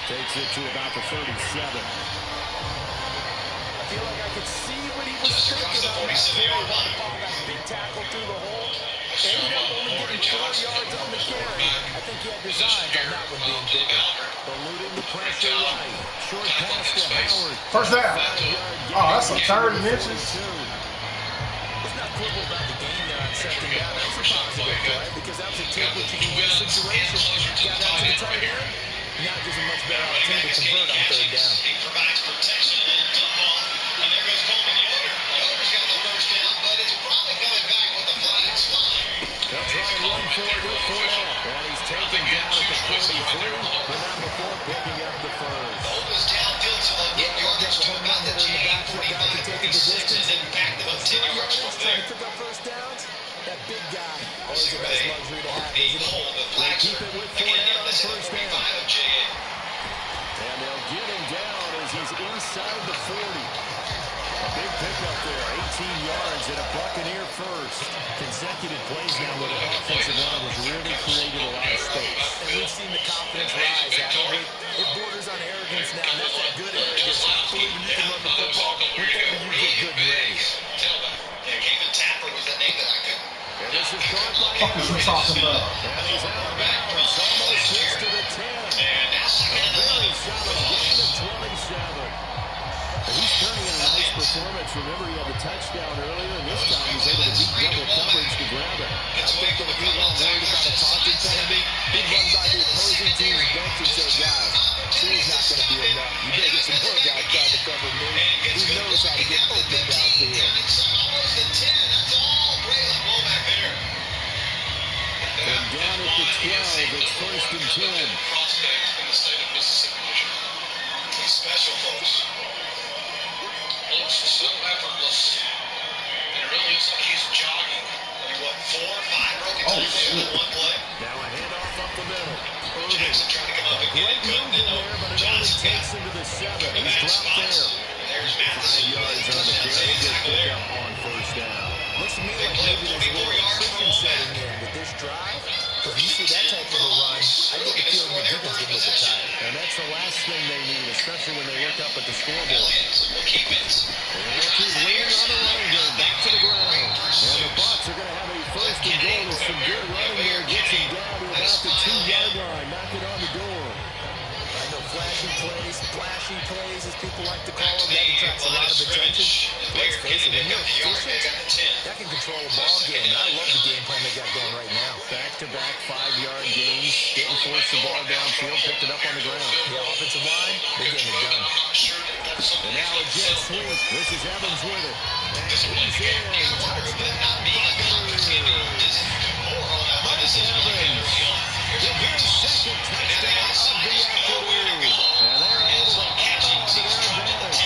Takes it to about the 37. I feel like I could see what he was thinking about. That big tackle through the hole. Ended up only getting 4 yards on the carry. I think he had designs on that one being bigger. Eluding the pressure right. Short pass to Howard. First down. Oh, that's a third and inches. Let's not quibble about the game there on second down. That was a positive play because that was a take what you can get situation. Got out to the tight end. Now gives a much better opportunity to convert on third down. He provides protection and dump off. And there goes Coleman Yoder. Yoder's got the first down, but it's probably coming back with a flying spine. They'll try and run forward with Fournette. And he's taken down at the 43, but not before picking up the first. Always downfield, so they'll get yardage to about the 45, 46, and then back them up 10 yards from there. Pick up first downs. That big guy always a nice luxury to have, isn't it? They keep it with Fournette on first down. And they'll get him down as he's inside the 40. A big pickup there, 18 yards and a Buccaneer first. Consecutive plays now where the offensive line has really created a lot of space. And we've seen the confidence rise, haven't we? It borders on arrogance now, and that's that good arrogance. Believing you can run the football whenever you get good and ready. Kevin Tapper was the name that I couldn't. And this is caught by What the fuck is you talking about? And he's out of bounds, almost gets to the 10. And now second and 11. Solid gain of 27. And he's turning in a nice performance. Remember, he had the touchdown earlier, and this time he's able to beat double coverage to grab it. I think that if you're not worried about a taunting penalty, big run by the opposing team's bench and say, guys, two's not going to be enough. You better get some more guys trying to cover me. Who knows how to get open downfield. Almost at 10. That's all Braylon Womack there. And down at the 12, it's first and 10. Prospect in the state of Mississippi. These special folks. Looks so effortless. And it really looks like he's jogging. I mean, what, 4 or 5 broken tackles in one play? Now a handoff up the middle. Jackson trying to come up and get it. Couldn't. There, but it only takes him to the 7. He's dropped there. There's Matheson. 5 yards on the carry. Good pickup on first down. Looks to me like maybe there's a little friction setting in with this drive, because when you see that type of a run, I get the feeling the defense is a little bit tired. And that's the last thing they need, especially when they look up at the scoreboard. Will keep it. And they'll keep leaning on the running game back to the ground. And the Bucs are going to have a first and goal with some good running there. Gets him down to about the 2-yard line. Knock it on the door. I know flashy plays, as people like to call them, that attracts a lot of attention. Let's face it, when you're efficient, that can control a ball game. And I love the game plan they got going right now. Back-to-back 5-yard gains. Didn't force the ball downfield. Picked it up on the ground. Yeah, offensive line, they're getting it done. And now a jet sweep. This is Evans with it. And he's in. Bucky Irvin. The very second touchdown of the afternoon. And they're able to add on to their advantage.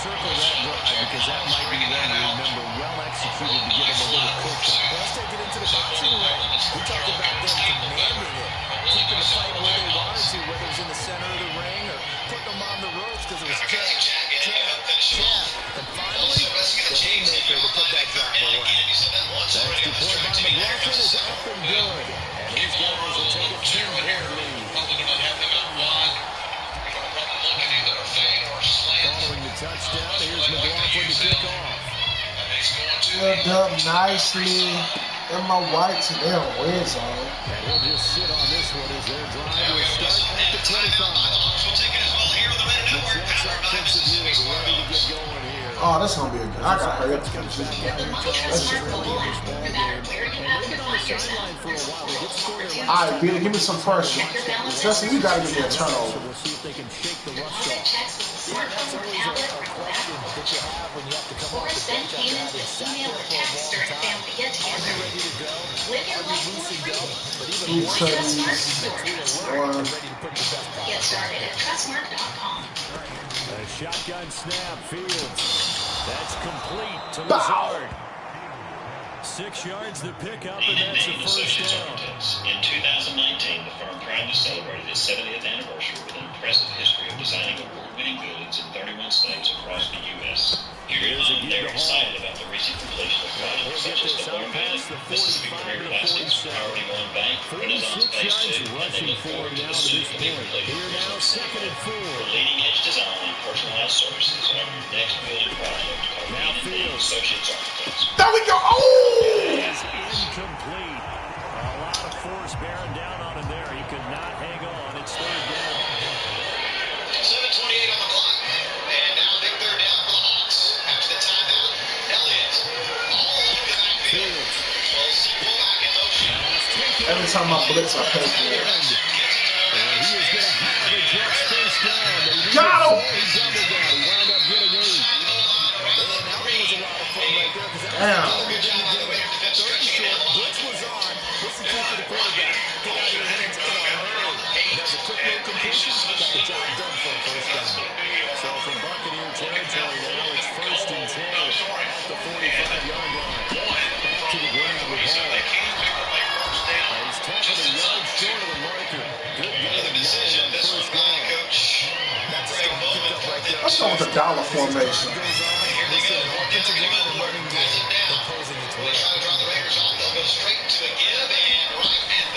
Circle that drive because that might be one to remember. Well executed to give them a little cushion. Let's take it into the boxing ring. We talked about them commanding it, keeping the fight where they wanted to, whether it was in the center of the ring or putting them on the ropes because it was jab. And finally, the haymaker to put that drive away. The extra point by McLaughlin is up and good. And these guys will take a 10-point lead. Following the touchdown, here's McLaughlin to kick off. Filled up nicely in my whites and they're in red zone. And he'll just sit on this one as their drive will start at the 25. The Jets offensive unit ready to get going here. Oh, that's gonna be a good. I gotta hurry up to finish this game. All right, Peter, give me some first ones. Justin, you gotta give me a turnover. We'll see if they can shake the rust off. That's always a question that you have when you have to come off the bench after having sat there for a long time. Are you ready to go? Are you loosened up? But even more so, you're ready to put your best product. Get started at Trustmark.com. A shotgun snap, Fields. That's complete to Lazard. 6 yards the pickup, and that's a first down. In 2019, the firm proudly celebrated its 70th anniversary with an impressive history of designing award-winning buildings in 31 states across the U.S. Here in London, they're excited about the recent completion of projects such as the Horn Building, Mississippi Career Plastics, Priority One Bank, Renaissance Phase 2, and they look forward to the soon-to-be completed for leading-edge design and personalized services on your next building project. Call Reen & Associates Architects. There we go. Oh! It's incomplete. A lot of force bearing down on him there. He could not hang on. It's third down. 7:28 on the clock. And now a big third down for the Hawks. After the timeout, Elliott all along the backfield. Well, simple back in motion. Every time I blitz, I pay for it. And he is going to have a Jets first down. Got him! He doubled down. He wound up getting 8. And that one was a lot of fun right there because that Damn. was good job by the way. Third and short, blitz was on. What's the key for the quarterback? Get out of your hands and early. And there's a quick little completion. Got the job done for a first down. So from Buccaneer territory now, it's first and 10 at the 45-yard line. Back to the ground with Hall. He's tackled a yard short of the marker. Good game on first down. Let's go with the dollar formation.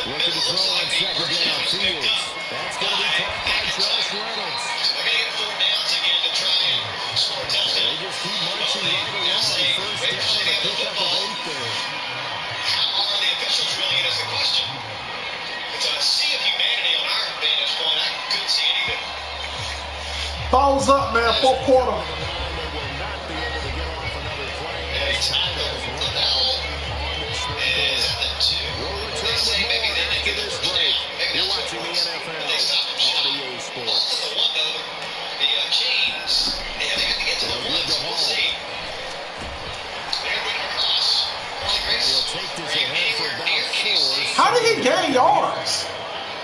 Looking to throw on second down, Fields. That's going to be caught by Josh Reynolds. They just keep marching right along. First down and a pickup of 8 there. How are the officials really in is the question? It's a sea of humanity on our vantage point. I couldn't see anything. Balls up, man. Fourth quarter. They will not be able to get off another play. It's not the ball. Is at the 2. They say maybe they didn't get the first down. Maybe You're that's watching what the it was. NFL They stopped the shot. Audio Sports. The one, though, the chains, they had to get to the one. So we'll see. They're going across. And he'll take this ahead for about 4. How did he gain yards?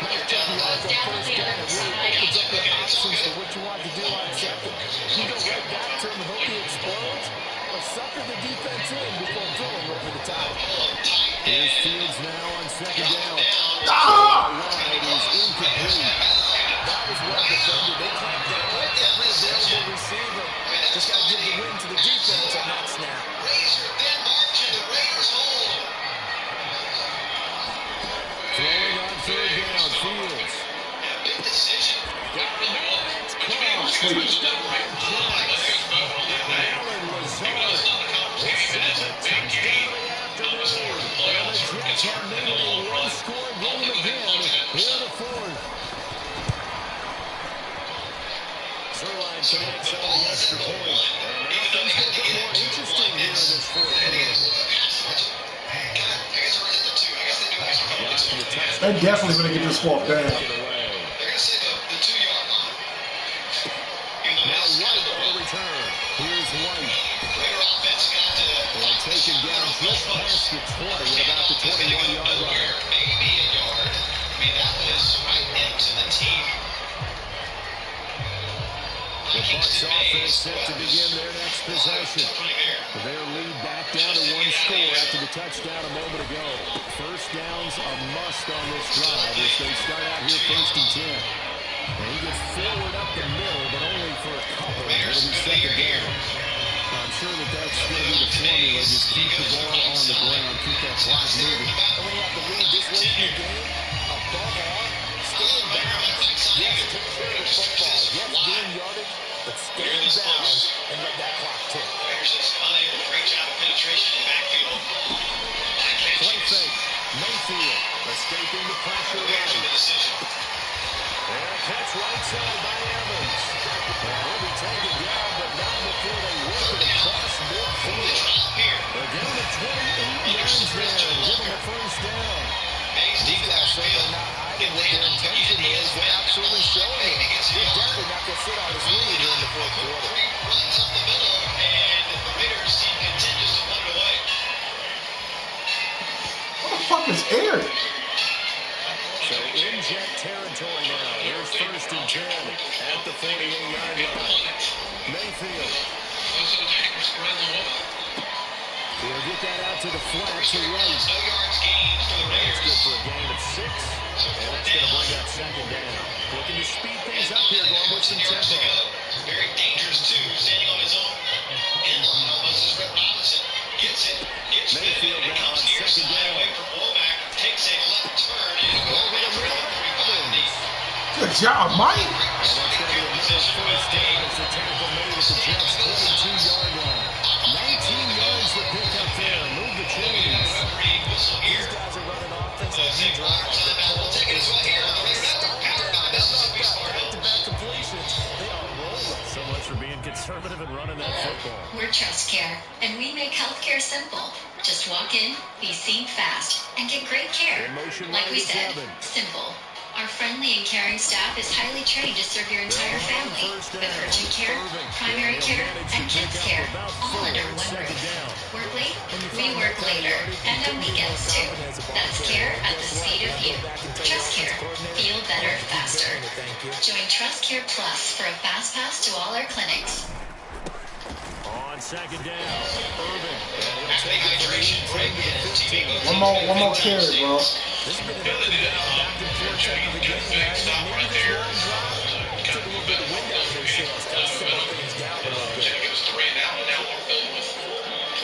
Nice taking yards on first down. It really opens up the options for what you want to do on second. You go right back to him and hope he explodes, or sucker the defense in before throwing over the top. Here's Fields now on second down. Wide is incomplete. That was well defended. They clamped down on every available receiver. Just got to give the win to the defense on that snap. Razor thin margin. The Raiders hold. Connects on the extra point. And now things get a bit more interesting here in this fourth quarter. They definitely going to get this fourth down. Now White on the return. Here's White. And taken down just past the 20 at about the 21-yard line. Maybe a yard. I mean, that was right into the teeth. The Bucs offense set to begin their next possession. Their lead back down to one score after the touchdown a moment ago. First down's a must on this drive as they start out here 1st and 10. And he gets forward up the middle, but only for a couple. It'll be second down. I'm sure that's going to be the formula. Just keep the ball on the ground, keep that clock moving. And when you have to lead this late in the game, above all, stay in bounds. Yes, take care of the football. Yes, gain yardage, but stay in bounds and let that clock tick. Raiders just unable. Great job of penetration in the backfield. Play fake. Mayfield escaping the pressure right. And a catch right side by Evans. And he'll be taken down, but not before they work it across midfield. Again, the 28 yards there. Give him a first down. These guys certainly not hiding what their intention is. They're absolutely showing it. They're definitely not going to sit on this lead here in the fourth quarter. Runs up the middle, and the Raiders team continues to put it away. What the fuck is Eric? So in jet territory now. Here's 1st and 10 at the 48-yard line. Mayfield. He'll get that out to the flat to right. No yards gained for the Raiders. That's good for a gain of 6. And that's going to bring up second down. Looking to speed things up here, going with some tempo. Very dangerous, too. Standing on his own end line almost as Brett Robinson gets it. Gets Mayfield it. now on second down. Away from blowback. Takes a left turn. And goes back for about 35 deep. Good job, Mike. And that's going to be another first down as the tackle made at the Jets' 22-yard line. 19 yards to pick up there. Move the chains. These guys are running offense as he drives. The ball is back-to-back completions. They are rolling. So much for being conservative and running that football. We're Trust Care, and we make healthcare simple. Just walk in, be seen fast, and get great care. Like we said, simple. Our friendly and caring staff is highly trained to serve your entire family with urgent care, primary care, and kids care, all under one roof. Work late? We work later, and on weekends too. That's care at the speed of you. Trust Care. Feel better faster. Join Trust Care Plus for a fast pass to all our clinics. On second down, Irvin. Big hydration break in TV. One more carry, bro. This has been an up and down, back and forth type of a game. Stop right there. Took a little bit of wind out of their sails, kind of settle things down a little bit. It was 3 and out, and now we're filled with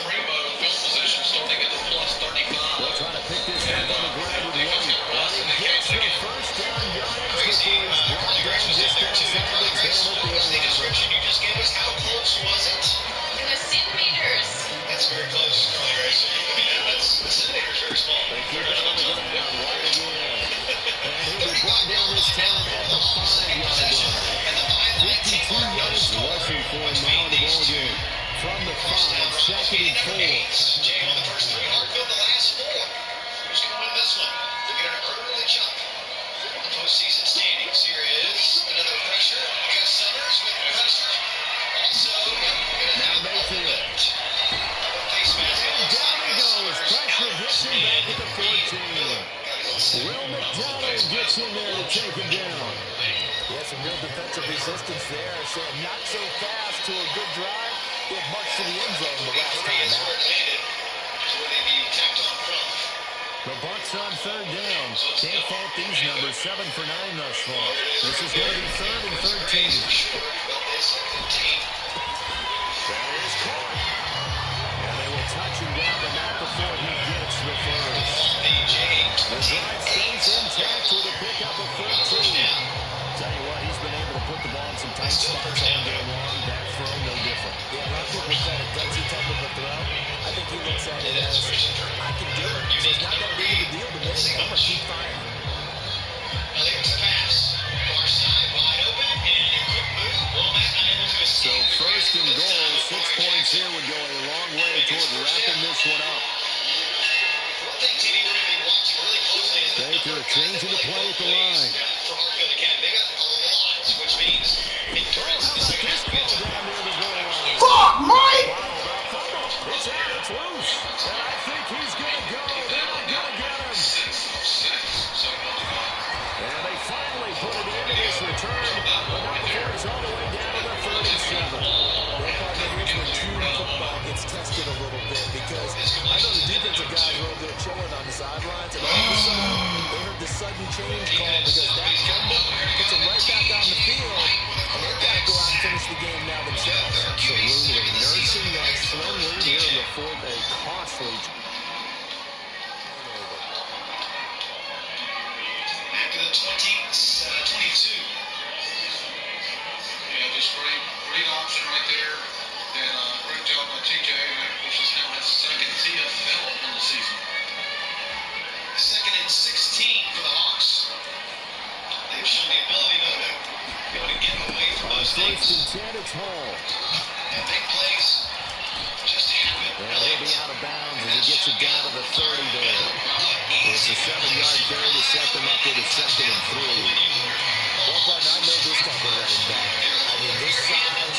primo field position starting at the plus 35. They'll try to pick this up on the ground with White. White gets the first down yardage before he's brought down just outside the 10 at the The description you just gave us, how close was it? It was centimeters. That's very close, Carly Race. I mean, that's the centimeters very small. They keep it on the ground. White again. And he'll be brought down this time at the 5-yard line. 52 yards rushing for him now in the ballgame. From the 5, second and 4. Jay on the first 3, Hartfield the last 4. Who's going to win this one? They get an early jump on the postseason standings. Here is another pressure. Gus Summers with pressure. Also, now Mayfield. And down he goes. Pressure gets him back at the 14. Will McDonald gets in there to take him down. Yeah, some real defensive resistance there. Saying not so fast to a good drive. It marched to the end zone the last time out. The Bucs on third down. Can't fault these numbers. 7 for 9 thus far. This is going to be 3rd and 13. That is caught. And they will touch him down, but not before he gets the first. The drive stays intact with a pickup of 13. Tell you what, he's been able to put the ball in some tight spots all game would go a long way toward wrapping this one up. Baker changing the play at the line. Fuck, Mike! It's out, it's loose. And I think he's going to go. They're not going to get him. And they finally put it into this return. But not before he's all the way down to the 37. Here's when team football gets tested a little bit, because I know the defensive guys were over there chilling on the sidelines, and all of a sudden they heard the sudden change call because that fumble puts them right back on the field, and they've got to go out and finish the game now themselves. Absolutely nursing that slim lead here in the fourth, a costly. Back to the 22. Yeah, just great option right there. And great job by TJ, which is now his second TFL on the season. Second and 16 for the Hawks. They've shown the ability to get away from those things. First and 10, it's Hall. And big plays just happen. And he'll be out of bounds as he gets it down to the 30 there. It's a 7-yard carry to set them up with a 2nd and 3. Well, partner, I know this type of running back. I mean, this size,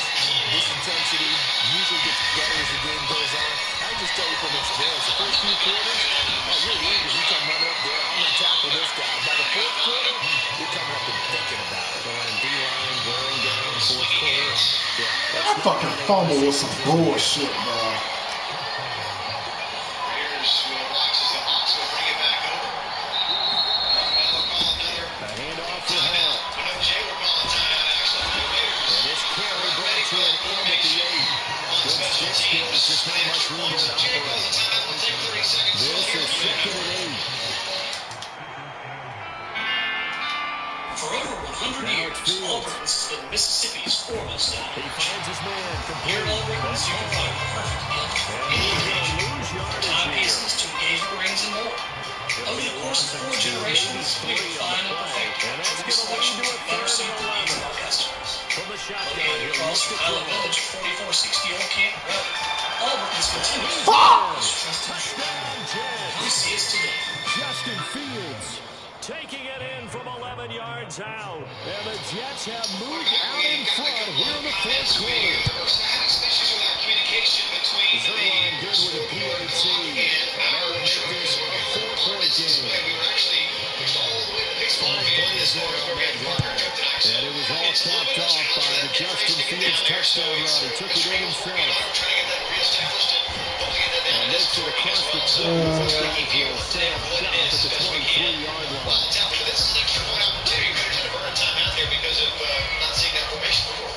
this intensity usually gets better as the game goes on. I can just tell you from experience, the first few quarters, you're eager. You come running up there, I'm going to tackle this guy. By the fourth quarter, you're coming up and thinking about it. And D-line wearing down, fourth quarter. Yeah, That fucking fumble was some bullshit, bro. Here's Will Watts as the Hawks will bring it back over. A handoff for Hall. Jay, we're calling timeout, actually. And this carry brought to an end at the 8. Good stick skills, just not much room to operate. This is 2nd and 8. For over 100 years, Auburn's been Mississippi's foremost down. He finds his man. Here at Auburn's, you can find the perfect gift for any timepieces to engagement rings and more. Over the course of 4 generations, we refine and perfect every selection of legacy for our customers. Located across from Island Village, 4460 Old Camp Road, Auburn's continues to come see us today. Justin Fields taking it in from 11 yards out. And the Jets have moved out in front here in the fourth quarter. Zerline good with a PAT. And that will make this a 4-point game. 5 plays there on that drive. And it was all capped off by the Justin Fields touchdown run. He took it in himself. And makes it across the 20. Those guys will stand shot at the 23-yard line. This is an extra point opportunity. Better to burn time out there because of not seeing that formation before.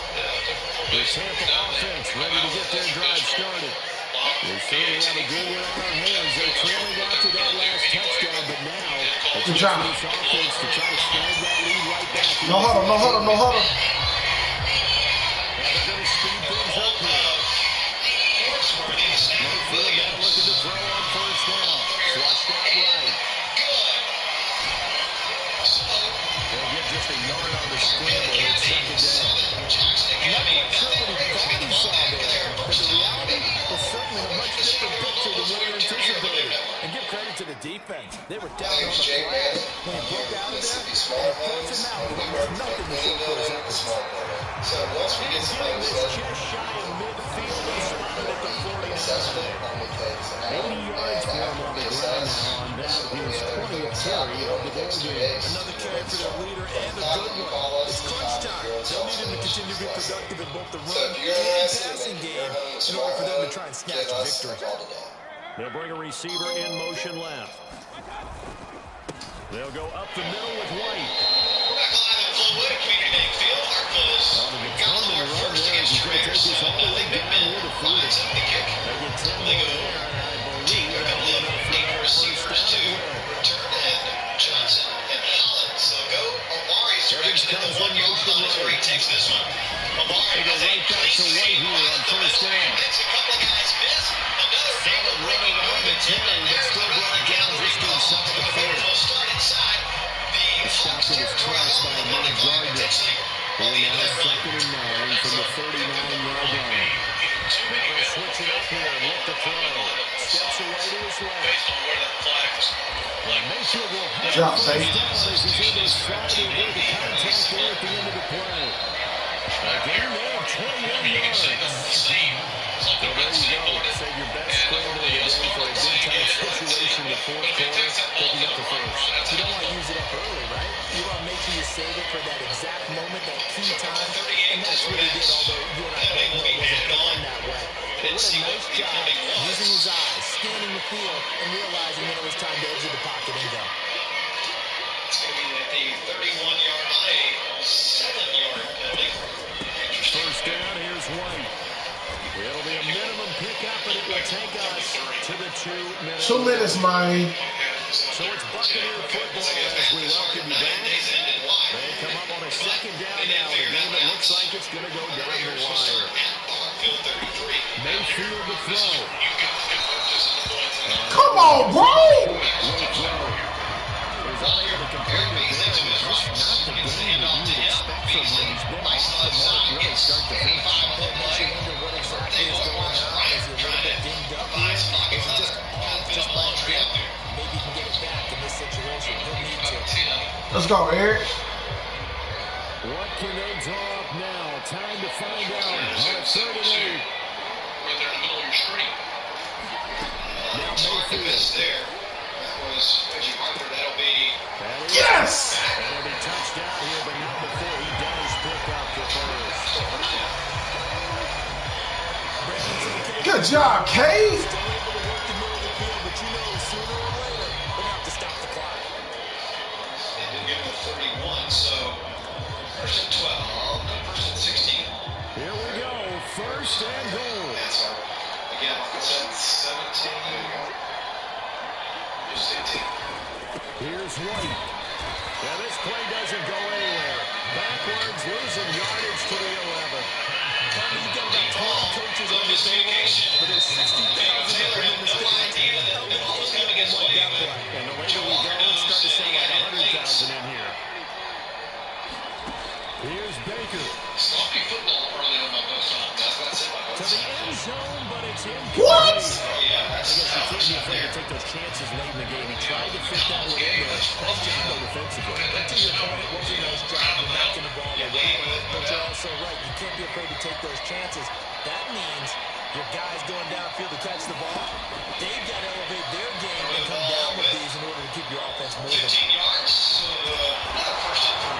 The Tampa offense ready to get their drive started. We certainly have a good one on our hands. They're trailing out to that last touchdown, but now it's good job. this offense to try to snag that lead right back. No huddle, no huddle, no huddle. And they're going to speed things up here. Mayfield now looking to throw on first down. Flushed out right. They'll get just a yard on the scramble. It's 2nd down. Not quite sure what he thought he saw there, but the reality was certainly a much different picture than what he anticipated. And give credit to the defense. They were down on the flat. When he broke out of there, and forced him out with almost nothing to show for his efforts. So once we get some Getting this just shy of midfield and spotted at the 49. 80 yards for him on the ground now on that. His 20th carry of the ball game. Another carry for their leader and a good one. It's crunch time. They'll need him to continue to be productive in both the run and passing game in order for them to try and snatch a victory. They'll bring a receiver in motion left. They'll go up the middle with White. We're back live at Flowood Community Bank Field. Harkless. The determined run there is going to take this all the way down near the 40. They get 10 more there, and I believe that'll be enough for another first down as well. Return and Johnson and Holland. So go Omari's direction in the 1-yard line. That's where he takes this one. Omari They go right back to White here on first down. It's a couple of guys miss. Another Solid running on the carry, but still brought down just inside the 40. We'll start inside the Stopped in his tracks by Amon Gardner. They're now 2nd and 9 from the 39-yard line. Now they'll switch switch it up here and look to throw. Steps away to his left. Based on where that flag is. Mayfield will have Good job, first baby. down as he's able to slide it with the contact there at the end of the play. Again, they have 21 yards. So there you go. Save your best scramble of the day for a big-time situation in the fourth quarter, taking up the first. You don't want to use it up early, right? You want to make sure you save it for that exact moment, that key time. And that's what he did, although you and I both know it wasn't planned that way. But what a nice job using his eyes, scanning the field, and realizing that it was time to exit the pocket and go. It's going to be at the 31-yard line, 7-yard penalty. First down, here's White. It'll be a minimum pickup, but it will take us to the 2-minute. 2 minutes, man. So it's Buccaneer football as we welcome you back. They come up on a second down now in a game that looks like it's going to go down the wire. Mayfield to throw. Come on, bro! He's unable to complete it there, and just not the game that you would expect from him. He's been off the mark really start to finish. It makes you wonder what exactly is going on. Is he a little bit dinged up here? Is he just off just by a bit? Maybe he can get it back in this situation. He'll need to. Let's go, Eric. What can they draw up now? Time to find out on a 3rd and 8. Right there in the middle of your screen. Now Mayfield. There. That was Reggie Harper. That'll be. Yes! And it'll be touchdown here, but not before he does pick up the first. Good job, Cade. Still able to work the middle of the field, but you know sooner or later they're going to have to stop the clock. They didn't give him a 31, so first and 12, first and 16. Here we go, first and goal. That's our, again, like I said, 17. Just 18. Here's White. Yeah, this play doesn't go anywhere. Backwards, losing yardage to the 11. You've got about 20 coaches on this table, but there's 60,000 that are in the stands. And the later we go, it's starting to sound like 100,000 in here. Here's Baker. Sloppy football early on my post on. That's what I said. To the end zone, but it's incomplete. What? Yeah, I guess you can't be afraid to take those chances late in the game. He tried to fit that one in there. Nice job, though, defensively. But to your point, it was a nice job of knocking the ball away. But you're also right. You can't be afraid to take those chances. That means your guys going downfield to catch the ball, they've got to elevate their game and come down with these in order to keep your offense moving. 15 yards. Another first and 3.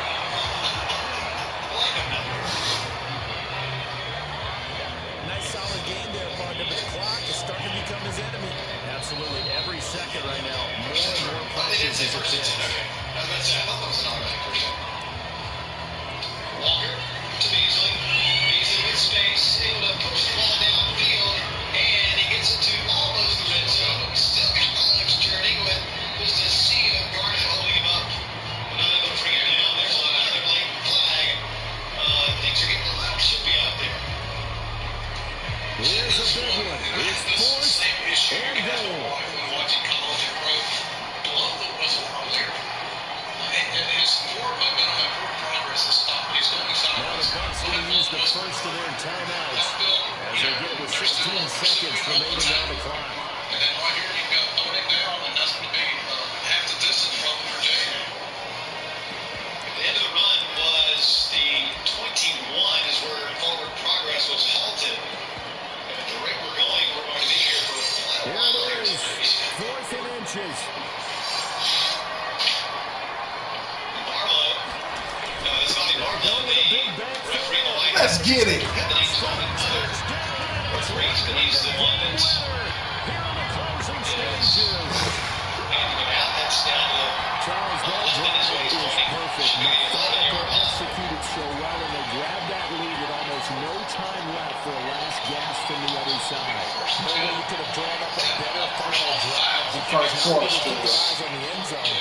Nice solid game there, partner, but the clock is starting to become his enemy. Absolutely. Every second right now, more and more pressures as it gets. I was about to say, I thought that was an automatic first down. Walker to Beasley. Beasley with space, able to push the ball downfield, and he gets it to almost the red zone. Still got the legs turning with just a sea of guards holding him up. But not able to bring it down. There's another blatant flag. Things are getting loud. Should be out there. Here's a big one. It's fourth and goal. Watching college and pro, blow the whistle earlier. His forward momentum and forward progress is stopped. He's going Now the sideways. Bucs going to use the first of their timeouts as they get with 16 seconds remaining on the clock. And then right here, you've got throwing down, and that's going to be half the distance from Virginia. The end of the run was the 21 is where forward progress was halted. And at the rate we're going to be here for quite a while. Here it is, 4th and inches. Barlow. No, it's not the Barlow. The referee in the white. Let's get it. Referee's going to use the one that's Here on the closing stages. handing it out. That's down to Charles, that drive is perfect. Methodical, executed so well, and they grabbed that lead with almost no time left for a last gasp from the other side. No way you could have drawn up a better final drive because First now quarter they keep their still. eyes on the end zone.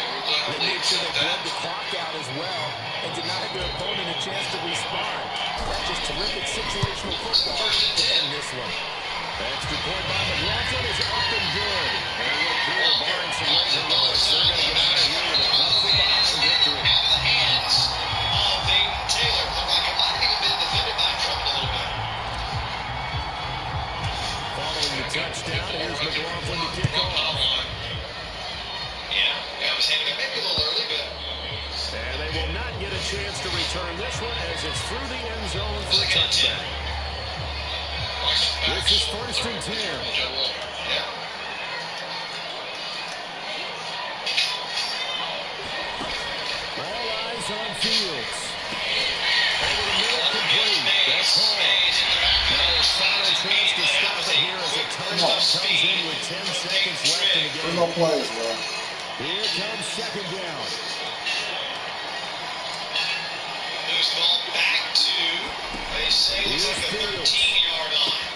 They made sure they bled the clock out as well and denied their opponent a chance to respond. That's just terrific situational football to end this one. Extra point by McLaughlin is up and good. And it would appear barring some later notice, they're going to get out of here with a comfort behind victory. out of the hands of Dayton Taylor. Looked like it might have even been defended by Trump a little bit. Call touchdown. Here's McLaughlin to kick off. Yeah, I was handing it maybe a little early, but... And they will not get a chance to return this one as it's through the end zone for a touchdown. This is 1st and 10. Yeah. All eyes on Fields. Over the middle, complete. That's Hall. Now a final chance to stop it here as a timeout comes in with 10 seconds left in the game. There's no plays, man. Here comes 2nd down. Moves the ball back to, they say, looks like a 13-yard line.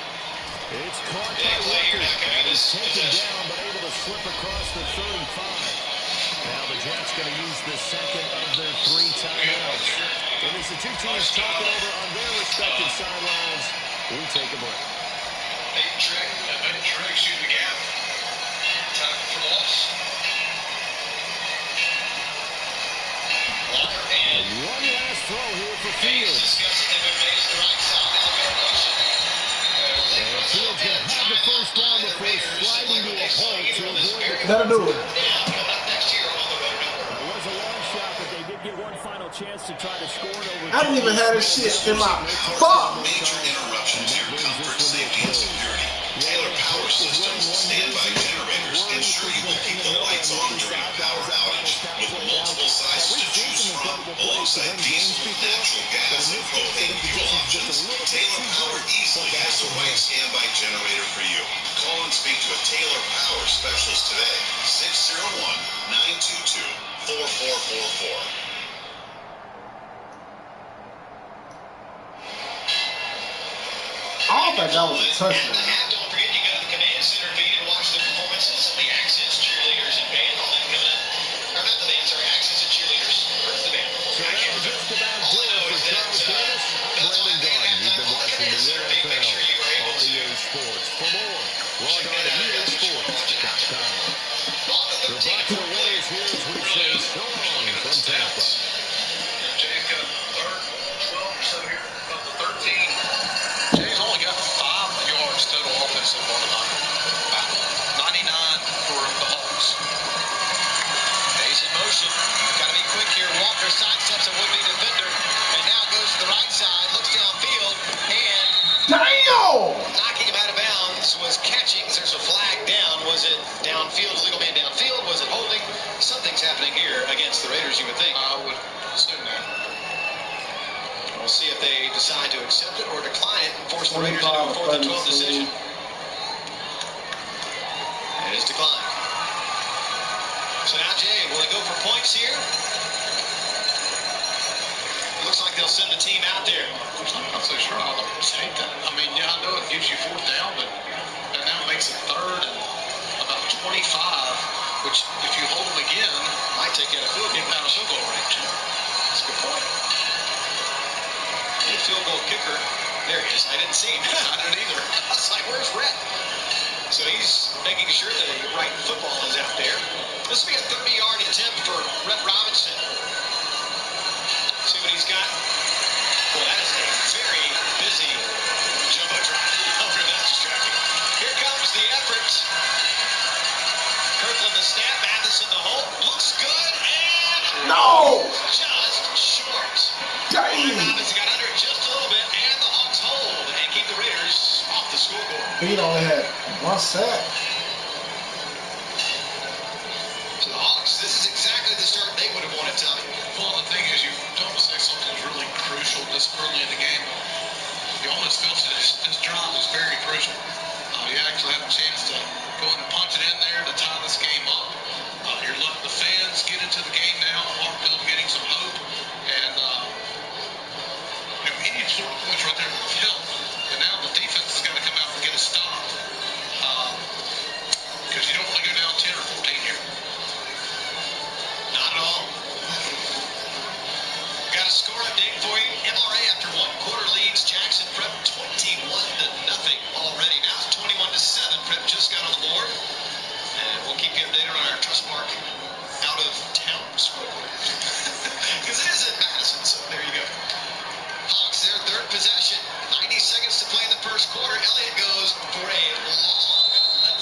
It's caught by Rutgers and is taken down but able to slip across the 35. Now the Jets going to use the second of their 3 timeouts. And as the two teams talking over on their respective sidelines, we take a break. Big trick, shoot the gap. Time for loss. Walker and one last throw here for Fields. Discussing if it makes the right side. They'll go motion. And Fields going to have the first down before sliding to a halt to avoid the That'll do it. It was a long shot, but they did get one final chance to try to score it over. I didn't even have this shit in my phone. Major interruptions to your comfort, safety, and security. Taylor Power Systems standby generators ensure you will keep the lights on during a power outage. With multiple sizes to choose from, alongside diesel, natural gas, and propane fuel options, Taylor Power easily has the right standby generator for you. Call and speak to a Taylor Power specialist today. 601-922-4444. I don't think that was a touchdown. Don't forget, you go to the Command Center feed and watch the performances of the Accents cheerleaders and band. All that coming up. Or not the band, sorry, Accents and cheerleaders. Where's the band? So that was just about good for Charles Davis. I'm Brandon Gordon. You've been watching the NFL on EA Sports. For more, log on to EASports.com. The Buccaneers winners here as we say so long from Tampa. Jay's got 12 or so here. Up to 13. Jay's only got 5 yards total offense so far tonight. 99 for the Hawks. Jay's in motion. Got to be quick here. Walker sidesteps a would-be defender. And now goes to the right side. Looks downfield. And knocking him out of bounds was catching. There's a flag down. Was it downfield? Illegal man downfield? Was it holding? Something's happening here against the Raiders, you would think. I would assume that. We'll see if they decide to accept it or decline it and force the Raiders into a 4th and 12 decision. It is declined. So now, Jay, will they go for points here? Looks like they'll send the team out there. I'm not so sure I'll appreciate that. I mean, yeah, I know it gives you 4th down, but that now makes it 3rd and about 25, which if you hold them again, might take out a field goal range. That's a good point. The field goal kicker, there he is. I didn't see him. I didn't either. I was like, where's Rhett? So he's making sure that the right football is out there. This will be a 30-yard attempt for Rhett Robinson. See what he's got? Well, that is a very busy jumbotron. Over that's distracting. Here comes the effort. Kirkland the snap. Matheson the hold. Looks good. And just short. Dang. Robinson got under it just a little bit. And the Hawks hold and keep the Raiders off the scoreboard. He only had 1 sack. So the Hawks, this is exactly the start they would have wanted, Tommy. Well, the thing is, you don't say something's really crucial this early in the game. You almost felt that this drive was very crucial. You actually have a chance to go in and punch it in there to tie this game up. You're letting the fans get into the game now. Hartfield getting some hope. And any sort of points right there would have helped. And now the defense has got to come out and get a stop. Because you don't want to go down 10 or 14 here. Not at all. Got a score update for you. MRA after 1 quarter leads Jackson Prep 21-0 already. Now it's 21-7. Prep just got on the board. And we'll keep you updated on our Trustmark out of town scoreboard. Because it is in Madison, so there you go. Hawks, their 3rd possession. 90 seconds to play in the 1st quarter. Elliott goes for a long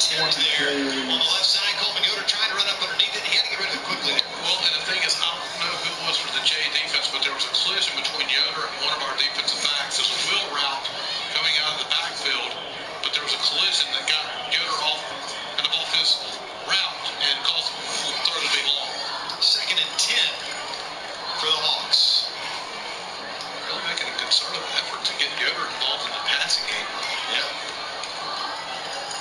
tears there on the left side. Coleman Yoder trying to run up underneath it. He had to get rid of it quickly there. Well, and the thing is, I don't know who it was for the J defense, but there was a collision between Yoder and one of our defensive backs. There's a wheel route coming out of the backfield, but there was a collision that got Yoder off his route and caused the throw to be long. 2nd and 10 for the Hawks. Really making a concerted effort to get Yoder involved in the passing game. Yeah.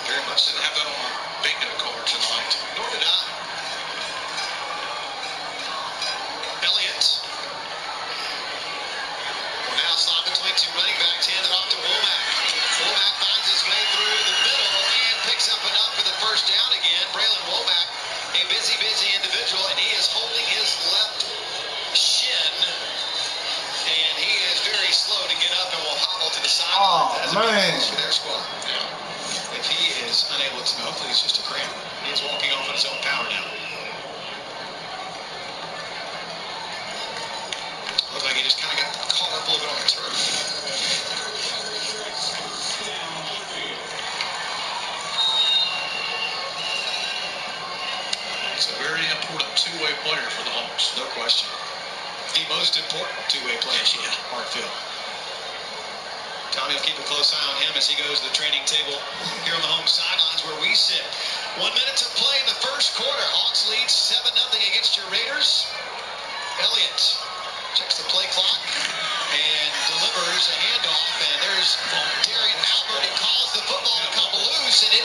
Very much. Didn't have that on my bingo card tonight. Nor did I. Elliott. Well, now slot between two running backs, handed off to Womack. Womack finds his way through the middle and picks up enough for the first down again. Braylon Womack, a busy individual, and he is holding his left shin, and he is very slow to get up and will hobble to the sideline. Oh, man. For their squad. Yeah. If he is unable to, hopefully it's just a cramp. He is walking off on his own power now. Looked like he just kind of got caught up a little bit on the turf. He's a very important two-way player for the Hawks. No question. The most important two-way player for Hartfield. Tommy will keep a close eye on him as he goes to the training table here on the home sidelines where we sit. 1 minute to play in the first quarter. Hawks lead 7-0 against your Raiders. Elliott checks the play clock and delivers a handoff, and there's Darian Albert. He calls the football to come loose, and it